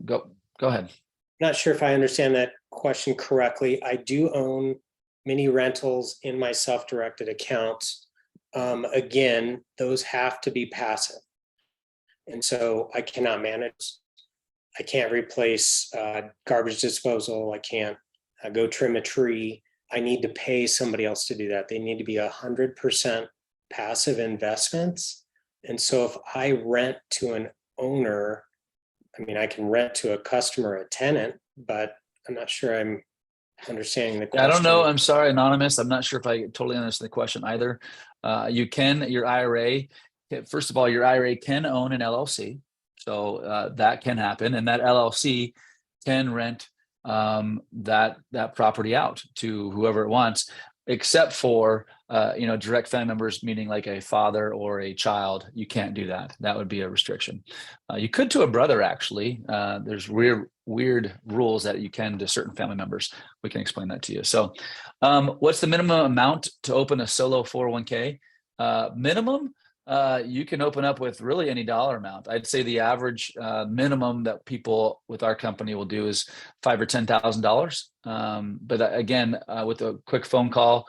Go ahead. Not sure if I understand that question correctly. I do own many rentals in my self-directed accounts. Again, those have to be passive. And so I cannot manage. I can't replace garbage disposal. I can't go trim a tree. I need to pay somebody else to do that. They need to be 100% passive investments. And so if I rent to an owner, I mean, I can rent to a customer, a tenant, but I'm not sure I'm understanding the question. I don't know. I'm sorry, Anonymous. I'm not sure if I totally understand the question either. Your IRA, first of all, your IRA can own an LLC. So that can happen. And that LLC can rent that property out to whoever it wants, except for direct family members, meaning like a father or a child. You can't do that. That would be a restriction. You could to a brother, actually. There's weird rules that you can to certain family members. We can explain that to you. So what's the minimum amount to open a solo 401k? Minimum You can open up with really any dollar amount. I'd say the average minimum that people with our company will do is $5,000 or $10,000. But again, with a quick phone call,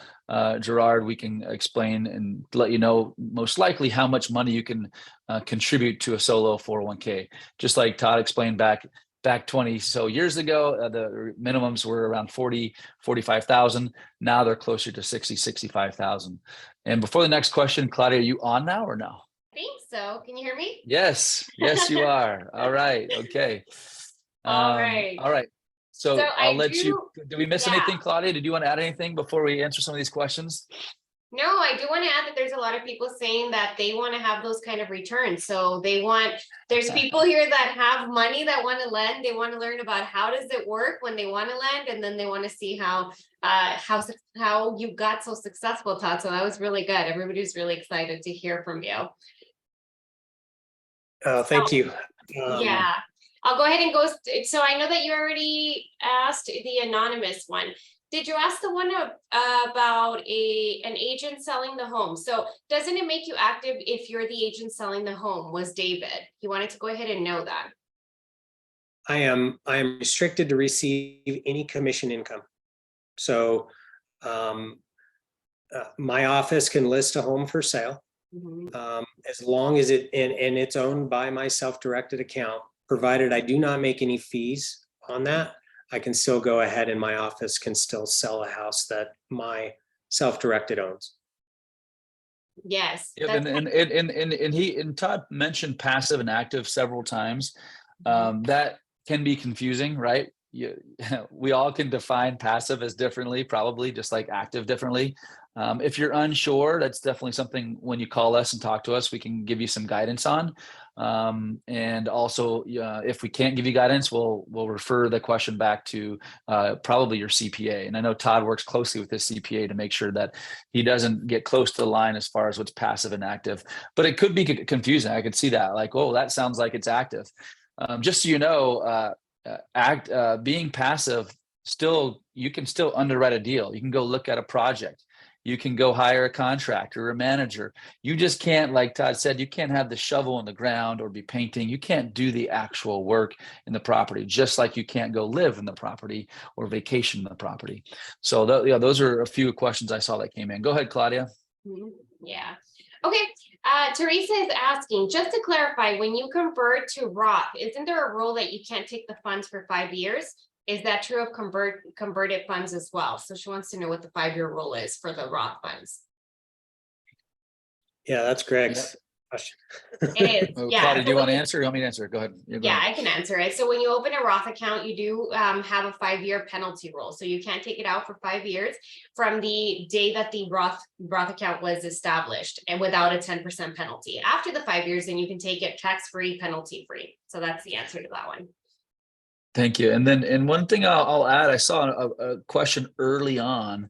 Gerard, we can explain and let you know most likely how much money you can contribute to a solo 401k. Just like Todd explained back 20 so years ago, the minimums were around 45,000. Now they're closer to 65,000. And before the next question, Claudia, are you on now or no? I think so. Can you hear me? Yes, you are. All right. Okay. All right. All right. So I'll let you. Did we miss yeah. anything, Claudia? Did you want to add anything before we answer some of these questions? No, I do want to add that there's a lot of people saying that they want to have those kind of returns. So there's people here that have money that want to lend. They want to learn about how does it work when they want to lend, and then they want to see how you got so successful, Todd. So that was really good. Everybody's really excited to hear from you. Thank you. Yeah, I'll go ahead and go. So I know that you already asked the anonymous one. Did you ask the one about an agent selling the home? So doesn't it make you active if you're the agent selling the home? Was David? He wanted to go ahead and know that. I am restricted to receive any commission income. So my office can list a home for sale as long as and it's owned by my self-directed account, provided I do not make any fees on that. I can still go ahead and my office can still sell a house that my self-directed owns. Yes. Yeah, and Todd mentioned passive and active several times. That can be confusing, right? We all can define passive as differently, probably just like active differently. If you're unsure, that's definitely something when you call us and talk to us, we can give you some guidance on. And also, if we can't give you guidance, we'll refer the question back to probably your CPA. And I know Todd works closely with his CPA to make sure that he doesn't get close to the line as far as what's passive and active. But it could be confusing. I could see that, like, oh, that sounds like it's active. Just so you know, being passive, you can still underwrite a deal. You can go look at a project. You can go hire a contractor or a manager. You just can't, like Todd said, you can't have the shovel in the ground or be painting. You can't do the actual work in the property, just like you can't go live in the property or vacation in the property. So those are a few questions I saw that came in. Go ahead, Claudia. Yeah. Okay. Teresa is asking, just to clarify, when you convert to Roth, isn't there a rule that you can't take the funds for 5 years? Is that true of converted funds as well? So she wants to know what the 5-year rule is for the Roth funds. Yeah, that's Greg's question. It is. Yeah. Claudia, do you want to answer? Or you want me to answer? Go ahead. I can answer it. So when you open a Roth account, you do have a 5-year penalty rule. So you can't take it out for 5 years from the day that the Roth account was established and without a 10% penalty. After the 5 years, then you can take it tax-free, penalty-free. So that's the answer to that one. Thank you. And one thing I'll add, I saw a question early on.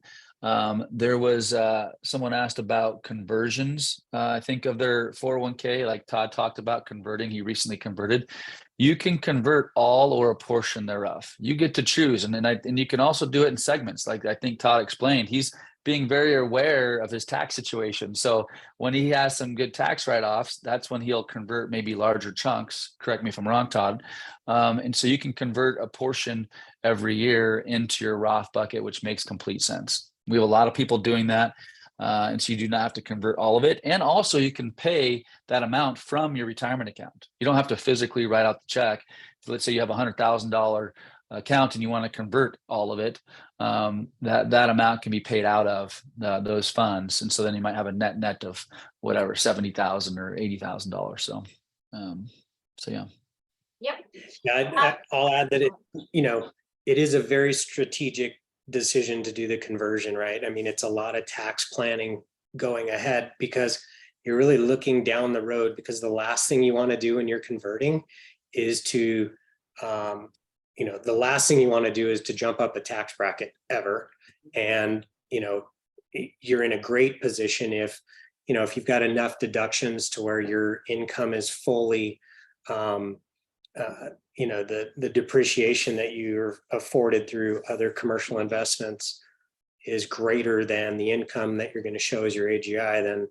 There was someone asked about conversions, I think, of their 401k, like Todd talked about converting. He recently converted. You can convert all or a portion thereof. You get to choose. And you can also do it in segments. Like I think Todd explained, he's being very aware of his tax situation. So when he has some good tax write-offs, that's when he'll convert maybe larger chunks. Correct me if I'm wrong, Todd. And so you can convert a portion every year into your Roth bucket, which makes complete sense. We have a lot of people doing that. And so you do not have to convert all of it. And also you can pay that amount from your retirement account. You don't have to physically write out the check. So let's say you have a $100,000 account and you want to convert all of it, that amount can be paid out of those funds. And so then you might have a net of whatever, $70,000 or $80,000. So yeah. Yep. Yeah, I'll add that it is a very strategic decision to do the conversion, right? I mean, it's a lot of tax planning going ahead because you're really looking down the road, because the last thing you want to do when you're converting is to the last thing you want to do is to jump up a tax bracket ever. And you're in a great position if you've got enough deductions to where your income is fully the depreciation that you're afforded through other commercial investments is greater than the income that you're going to show as your AGI, then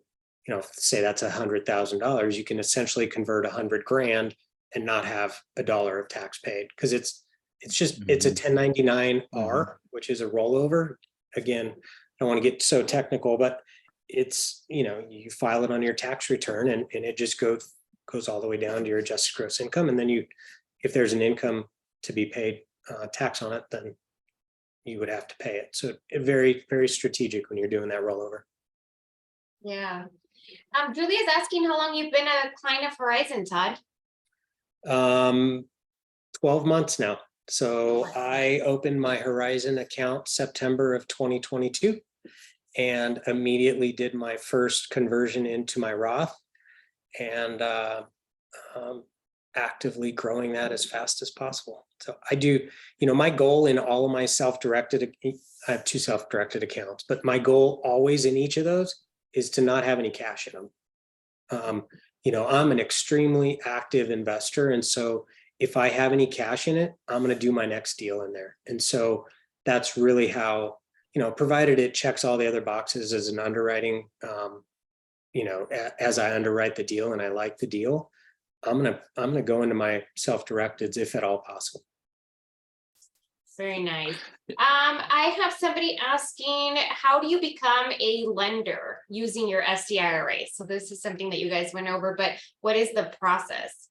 say that's $100,000, you can essentially convert 100 grand and not have a dollar of tax paid, because it's a 1099-R, which is a rollover. Again, I don't want to get so technical, but it's, you file it on your tax return, and it just goes all the way down to your adjusted gross income. And then if there's an income to be paid tax on it, then you would have to pay it. So very, very strategic when you're doing that rollover. Yeah. Julie is asking how long you've been a client of Horizon, Todd. 12 months now. So I opened my Horizon account September of 2022 and immediately did my first conversion into my Roth, and actively growing that as fast as possible. So I do, my goal in all of my self-directed, I have 2 self-directed accounts, but my goal always in each of those is to not have any cash in them. I'm an extremely active investor. And so if I have any cash in it, I'm going to do my next deal in there. And so that's really how, provided it checks all the other boxes as an underwriting, as I underwrite the deal and I like the deal, I'm going to go into my self-directeds if at all possible. Very nice. I have somebody asking, how do you become a lender using your SDIRA? So this is something that you guys went over, but what is the process?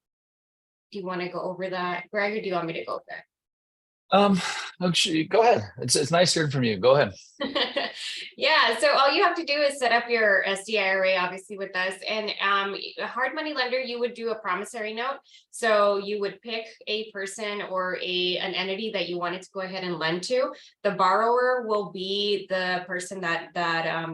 Do you want to go over that, Greg, or do you want me to go over that? Go ahead. It's nice hearing from you. Go ahead. Yeah, so all you have to do is set up your SDIRA, obviously, with us. And a hard money lender, you would do a promissory note. So you would pick a person or an entity that you wanted to go ahead and lend to. The borrower will be the person that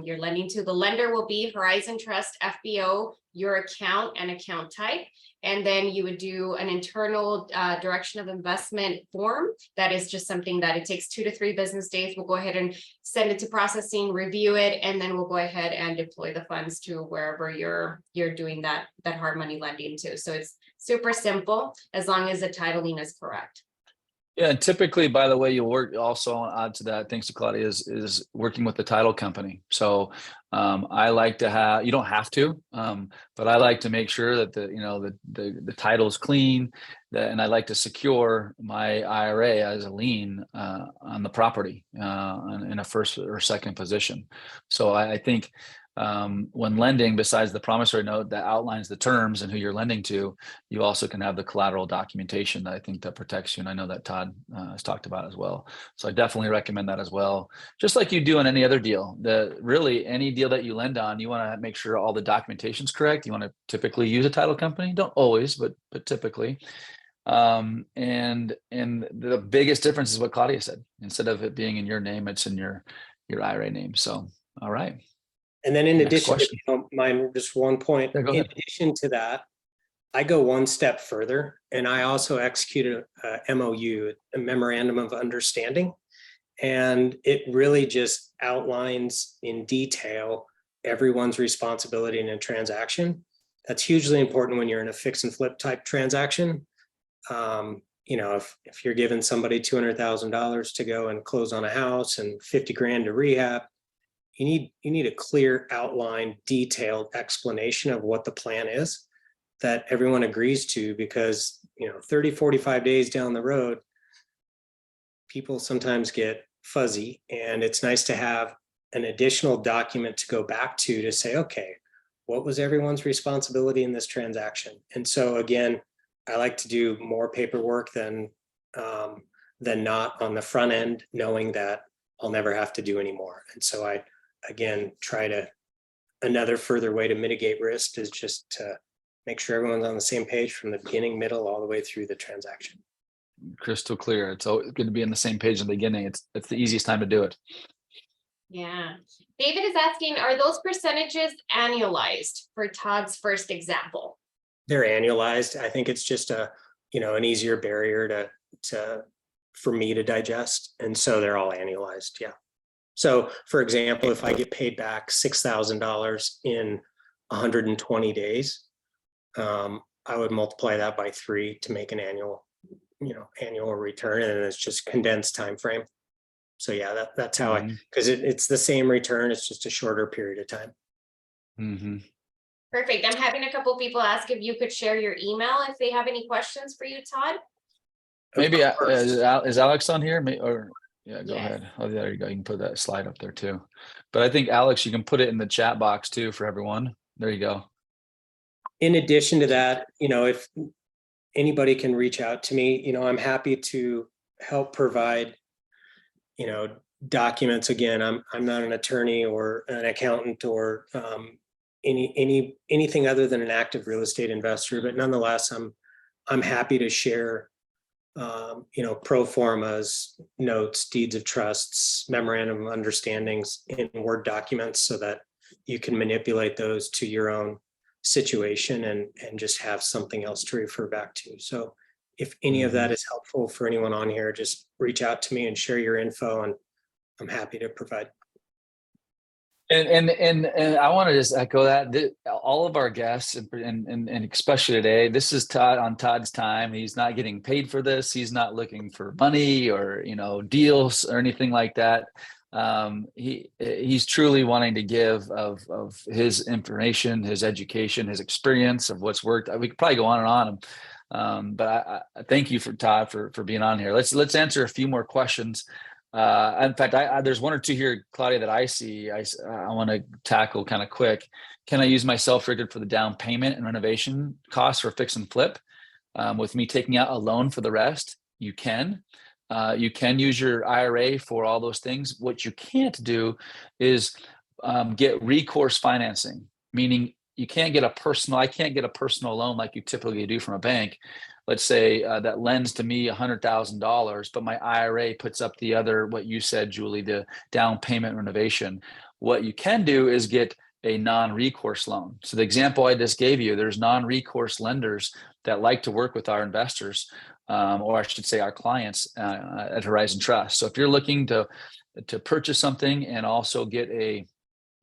you're lending to. The lender will be Horizon Trust FBO, your account and account type. And then you would do an internal direction of investment form. That is just something that it takes 2 to 3 business days. We'll go ahead and send it to processing, review it, and then we'll go ahead and deploy the funds to wherever you're doing that hard money lending to. So it's super simple as long as the titling is correct. Yeah, and typically, by the way, you work also on add to that, thanks to Claudia, is working with the title company. So I like to have, you don't have to, but I like to make sure that the title is clean, and I like to secure my IRA as a lien on the property in a first or second position. So I think when lending, besides the promissory note that outlines the terms and who you're lending to, you also can have the collateral documentation that I think that protects you. And I know that Todd has talked about as well. So I definitely recommend that as well. Just like you do on any other deal, really any deal that you lend on, you want to make sure all the documentation's correct. You want to typically use a title company. Don't always, but typically. And the biggest difference is what Claudia said. Instead of it being in your name, it's in your IRA name. So, all right. And then in Next addition, question. if you don't mind, just one point, Yeah, go in ahead. addition to that, I go one step further, and I also execute a MOU, a memorandum of understanding. And it really just outlines in detail everyone's responsibility in a transaction. That's hugely important when you're in a fix and flip type transaction. If you're giving somebody $200,000 to go and close on a house and 50 grand to rehab, you need a clear outline, detailed explanation of what the plan is that everyone agrees to, because 30, 45 days down the road, people sometimes get fuzzy, and it's nice to have an additional document to go back to say, okay, what was everyone's responsibility in this transaction? And so again, I like to do more paperwork than not on the front end, knowing that I'll never have to do any more. And so I, again, another further way to mitigate risk is just to make sure everyone's on the same page from the beginning, middle, all the way through the transaction. Crystal clear. It's always good to be on the same page in the beginning. It's the easiest time to do it. Yeah. David is asking, are those percentages annualized for Todd's first example? They're annualized. I think it's just an easier barrier for me to digest. And so they're all annualized. Yeah. So for example, if I get paid back $6,000 in 120 days, I would multiply that by 3 to make an annual return, and it's just condensed time frame. So yeah, that's how because it's the same return, it's just a shorter period of time. Mm-hmm. Perfect. I'm having a couple people ask if you could share your email if they have any questions for you, Todd. Maybe is Alex on here? Or yeah, go Yes. ahead. Oh, there you go. You can put that slide up there too. But I think Alex, you can put it in the chat box too for everyone. There you go. In addition to that, if anybody can reach out to me, I'm happy to help provide, documents. Again, I'm not an attorney or an accountant or anything other than an active real estate investor, but nonetheless, I'm happy to share pro formas, notes, deeds of trusts, memorandum of understandings in Word documents so that you can manipulate those to your own situation and just have something else to refer back to. So if any of that is helpful for anyone on here, just reach out to me and share your info, and I'm happy to provide. And I want to just echo that all of our guests and especially today, this is Todd on Todd's time. He's not getting paid for this. He's not looking for money or deals or anything like that. He's truly wanting to give of his information, his education, his experience of what's worked. We could probably go on and on. But I thank you for Todd for being on here. Let's answer a few more questions. In fact, there's one or two here, Claudia, that I see. I want to tackle kind of quick. Can I use my self-triggered for the down payment and renovation costs for fix and flip? With me taking out a loan for the rest, you can. You can use your IRA for all those things. What you can't do is get recourse financing, meaning I can't get a personal loan like you typically do from a bank. Let's say that lends to me $100,000, but my IRA puts up the other, what you said, Julie, the down payment renovation. What you can do is get a non-recourse loan. So the example I just gave you, there's non-recourse lenders that like to work with our investors, or I should say our clients at Horizon Trust. So if you're looking to purchase something and also get a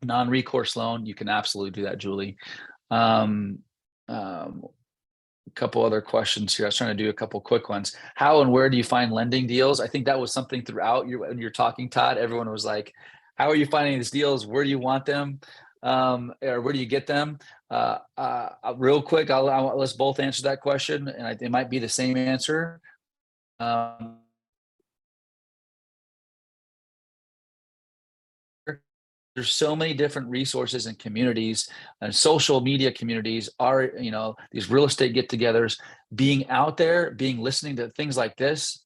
non-recourse loan, you can absolutely do that, Julie. A couple other questions here. I was trying to do a couple quick ones. How and where do you find lending deals? I think that was something throughout when you're talking, Todd. Everyone was like, how are you finding these deals? Where do you want them? Or where do you get them? Real quick, let's both answer that question. And it might be the same answer. There's so many different resources and communities and social media communities are, these real estate get-togethers, being out there, listening to things like this,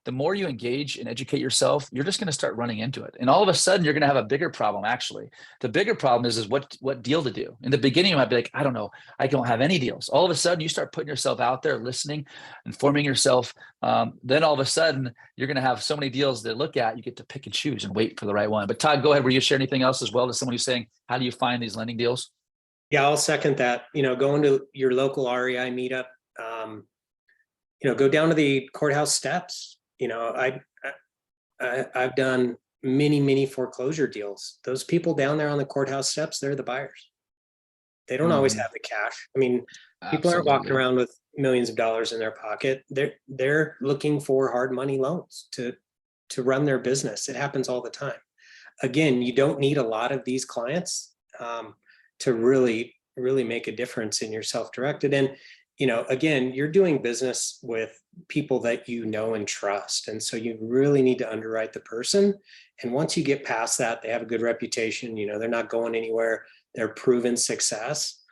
the more you engage and educate yourself, you're just going to start running into it. And all of a sudden you're going to have a bigger problem. Actually, the bigger problem is what deal to do. In the beginning, you might be like, I don't know, I don't have any deals. All of a sudden you start putting yourself out there, listening, informing yourself. Then all of a sudden you're going to have so many deals to look at, you get to pick and choose and wait for the right one. But Todd, go ahead. Were you share anything else as well to someone who's saying, how do you find these lending deals? Yeah, I'll second that. Going to your local REI meetup, go down to the courthouse steps. I've done many foreclosure deals. Those people down there on the courthouse steps, they're the buyers. They don't always have the cash. I mean, people aren't walking around with millions of dollars in their pocket. They're looking for hard money loans to run their business. It happens all the time. Again, you don't need a lot of these clients to really make a difference in your self-directed. And again, you're doing business with people that you know and trust. And so you really need to underwrite the person. And once you get past that, they have a good reputation, they're not going anywhere. They're proven success.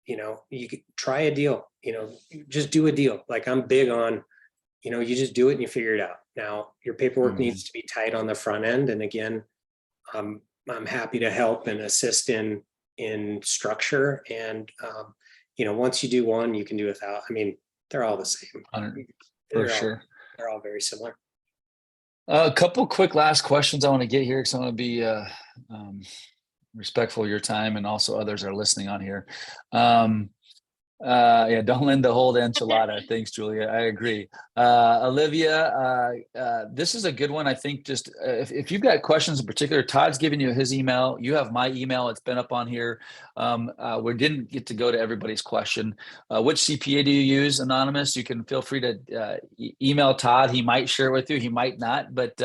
You could try a deal, just do a deal. Like I'm big on, you just do it and you figure it out. Now your paperwork needs to be tight on the front end. And again, I'm happy to help and assist in structure. And, once you do one, you can do 1,000. I mean, they're all the same. For sure. They're all very similar. A couple quick last questions I want to get here because I want to be respectful of your time and also others are listening on here. Don't lend the whole enchilada. Thanks, Julia. I agree. Olivia, this is a good one. I think just if you've got questions in particular, Todd's giving you his email. You have my email. It's been up on here. We didn't get to go to everybody's question. Which CPA do you use, Anonymous? You can feel free to email Todd. He might share it with you. He might not, but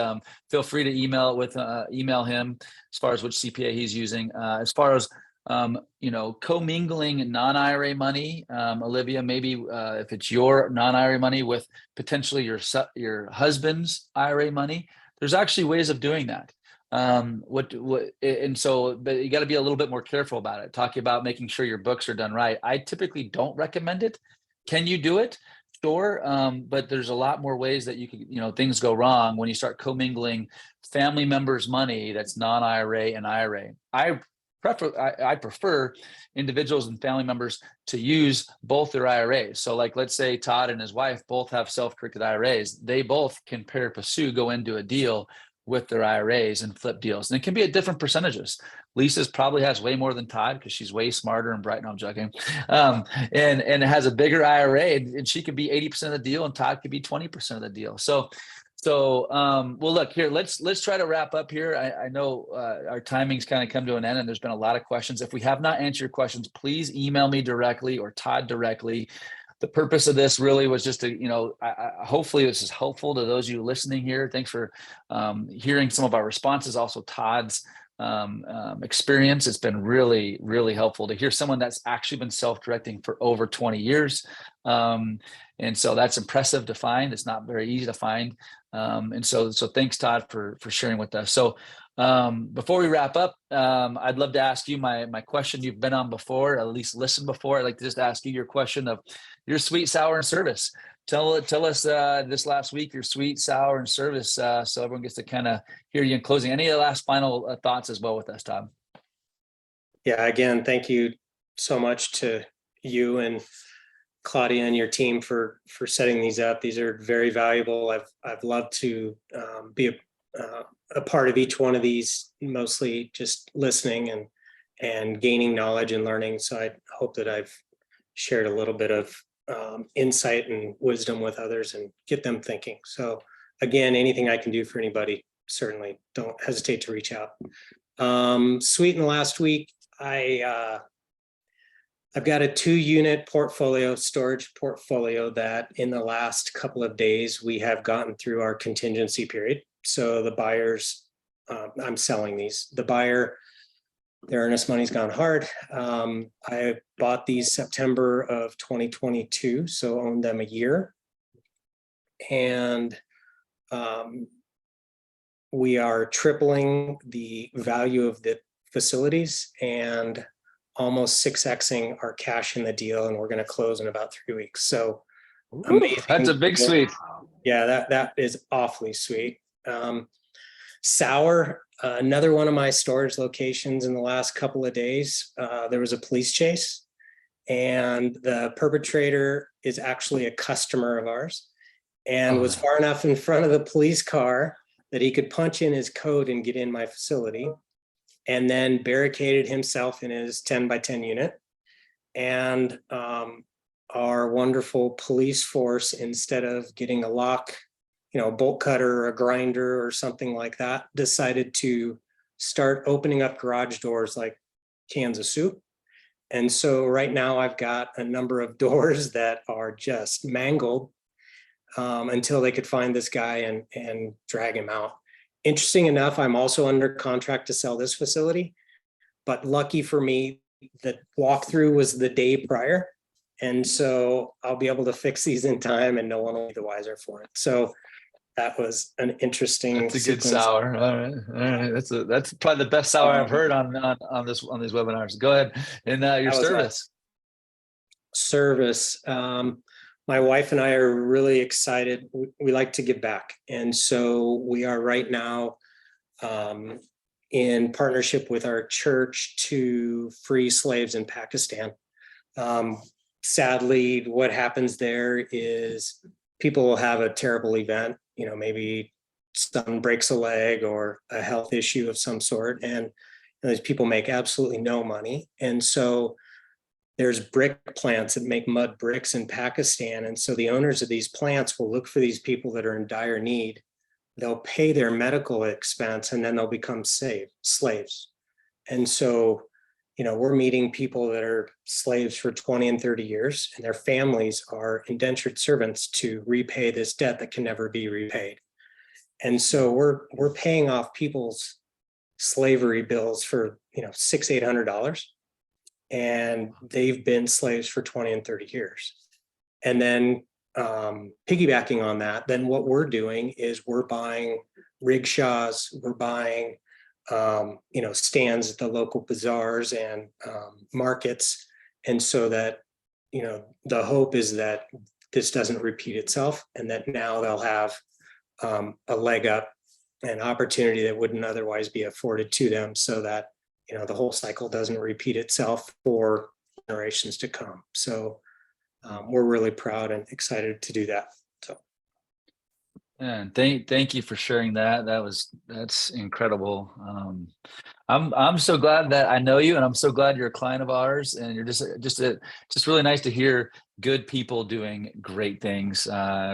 feel free to email him as far as which CPA he's using. As far as commingling non-IRA money, Olivia, maybe if it's your non-IRA money with potentially your husband's IRA money, there's actually ways of doing that. But you got to be a little bit more careful about it. Talking about making sure your books are done right. I typically don't recommend it. Can you do it? Sure. But there's a lot more ways that you can, things go wrong when you start commingling family members' money that's non-IRA and IRA. I prefer individuals and family members to use both their IRAs. So like, let's say Todd and his wife both have self-directed IRAs. They both can pari passu go into a deal with their IRAs and flip deals. And it can be at different percentages. Lisa's probably has way more than Todd because she's way smarter and bright. No, I'm joking. And it has a bigger IRA, and she could be 80% of the deal and Todd could be 20% of the deal. So well, look here, let's try to wrap up here. I know our timing's kind of come to an end and there's been a lot of questions. If we have not answered your questions, please email me directly or Todd directly. The purpose of this really was just to, hopefully this is helpful to those of you listening here. Thanks for hearing some of our responses. Also Todd's experience. It's been really, really helpful to hear someone that's actually been self-directing for over 20 years. And so that's impressive to find. It's not very easy to find. And so thanks, Todd, for sharing with us. So before we wrap up, I'd love to ask you my question. You've been on before, at least listened before. I'd like to just ask you your question of your sweet, sour, and service. Tell us this last week your sweet, sour, and service, so everyone gets to kind of hear you in closing. Any last final thoughts as well with us, Todd? Yeah, again, thank you so much to you and Claudia and your team for setting these up. These are very valuable. I've loved to be a part of each one of these, mostly just listening and gaining knowledge and learning. So I hope that I've shared a little bit of insight and wisdom with others and get them thinking. So again, anything I can do for anybody, certainly don't hesitate to reach out. Sweet in the last week, I've got a 2-unit storage portfolio that in the last couple of days, we have gotten through our contingency period. So the buyers, I'm selling these. The buyer, their earnest money's gone hard. I bought these September of 2022, so owned them a year. And we are tripling the value of the facilities and almost 6xing our cash in the deal, and we're going to close in about 3 weeks. So amazing. That's a big sweet. Yeah, that is awfully sweet. Sour, another one of my storage locations in the last couple of days, there was a police chase, and the perpetrator is actually a customer of ours and was far enough in front of the police car that he could punch in his code and get in my facility, and then barricaded himself in his 10 by 10 unit. And our wonderful police force, instead of getting a lock, a bolt cutter or a grinder or something like that, decided to start opening up garage doors like cans of soup. And so right now I've got a number of doors that are just mangled until they could find this guy and drag him out. Interesting enough, I'm also under contract to sell this facility, but lucky for me, the walkthrough was the day prior. And so I'll be able to fix these in time and no one will be the wiser for it. So that was an interesting. That's a good sour. All right. That's probably the best sour I've heard on these webinars. Go ahead. And your service. Service. My wife and I are really excited. We like to give back. And so we are right now in partnership with our church to free slaves in Pakistan. Sadly, what happens there is people will have a terrible event, maybe someone breaks a leg or a health issue of some sort, and those people make absolutely no money. And so there's brick plants that make mud bricks in Pakistan. And so the owners of these plants will look for these people that are in dire need. They'll pay their medical expense and then they'll become slaves. And so, we're meeting people that are slaves for 20 and 30 years, and their families are indentured servants to repay this debt that can never be repaid. And so we're paying off people's slavery bills for, $600-800. and they've been slaves for 20 and 30 years. And then piggybacking on that, then what we're doing is we're buying rickshaws, we're buying stands at the local bazaars and markets. And so that, the hope is that this doesn't repeat itself, and that now they'll have a leg up, an opportunity that wouldn't otherwise be afforded to them, so that, the whole cycle doesn't repeat itself for generations to come. So we're really proud and excited to do that. So. And thank you for sharing that. That's incredible. I'm so glad that I know you, and I'm so glad you're a client of ours, and you're just really nice to hear good people doing great things,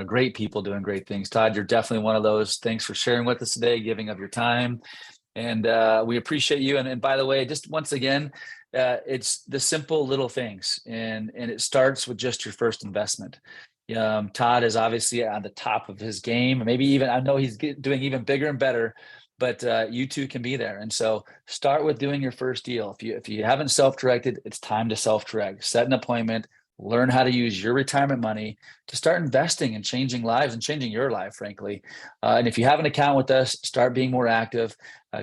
great people doing great things. Todd, you're definitely one of those. Thanks for sharing with us today, giving of your time, and we appreciate you. And by the way, just once again, it's the simple little things, and it starts with just your first investment. Todd is obviously on the top of his game. Maybe even, I know he's doing even bigger and better, but you too can be there. And so start with doing your first deal. If you haven't self-directed, it's time to self-direct. Set an appointment, learn how to use your retirement money to start investing and changing lives and changing your life, frankly. And if you have an account with us, start being more active.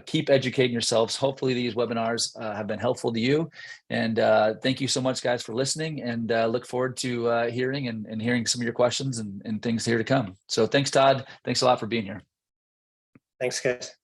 Keep educating yourselves. Hopefully these webinars have been helpful to you. And thank you so much, guys, for listening, and look forward to hearing and hearing some of your questions and things here to come. So thanks, Todd. Thanks a lot for being here. Thanks, guys.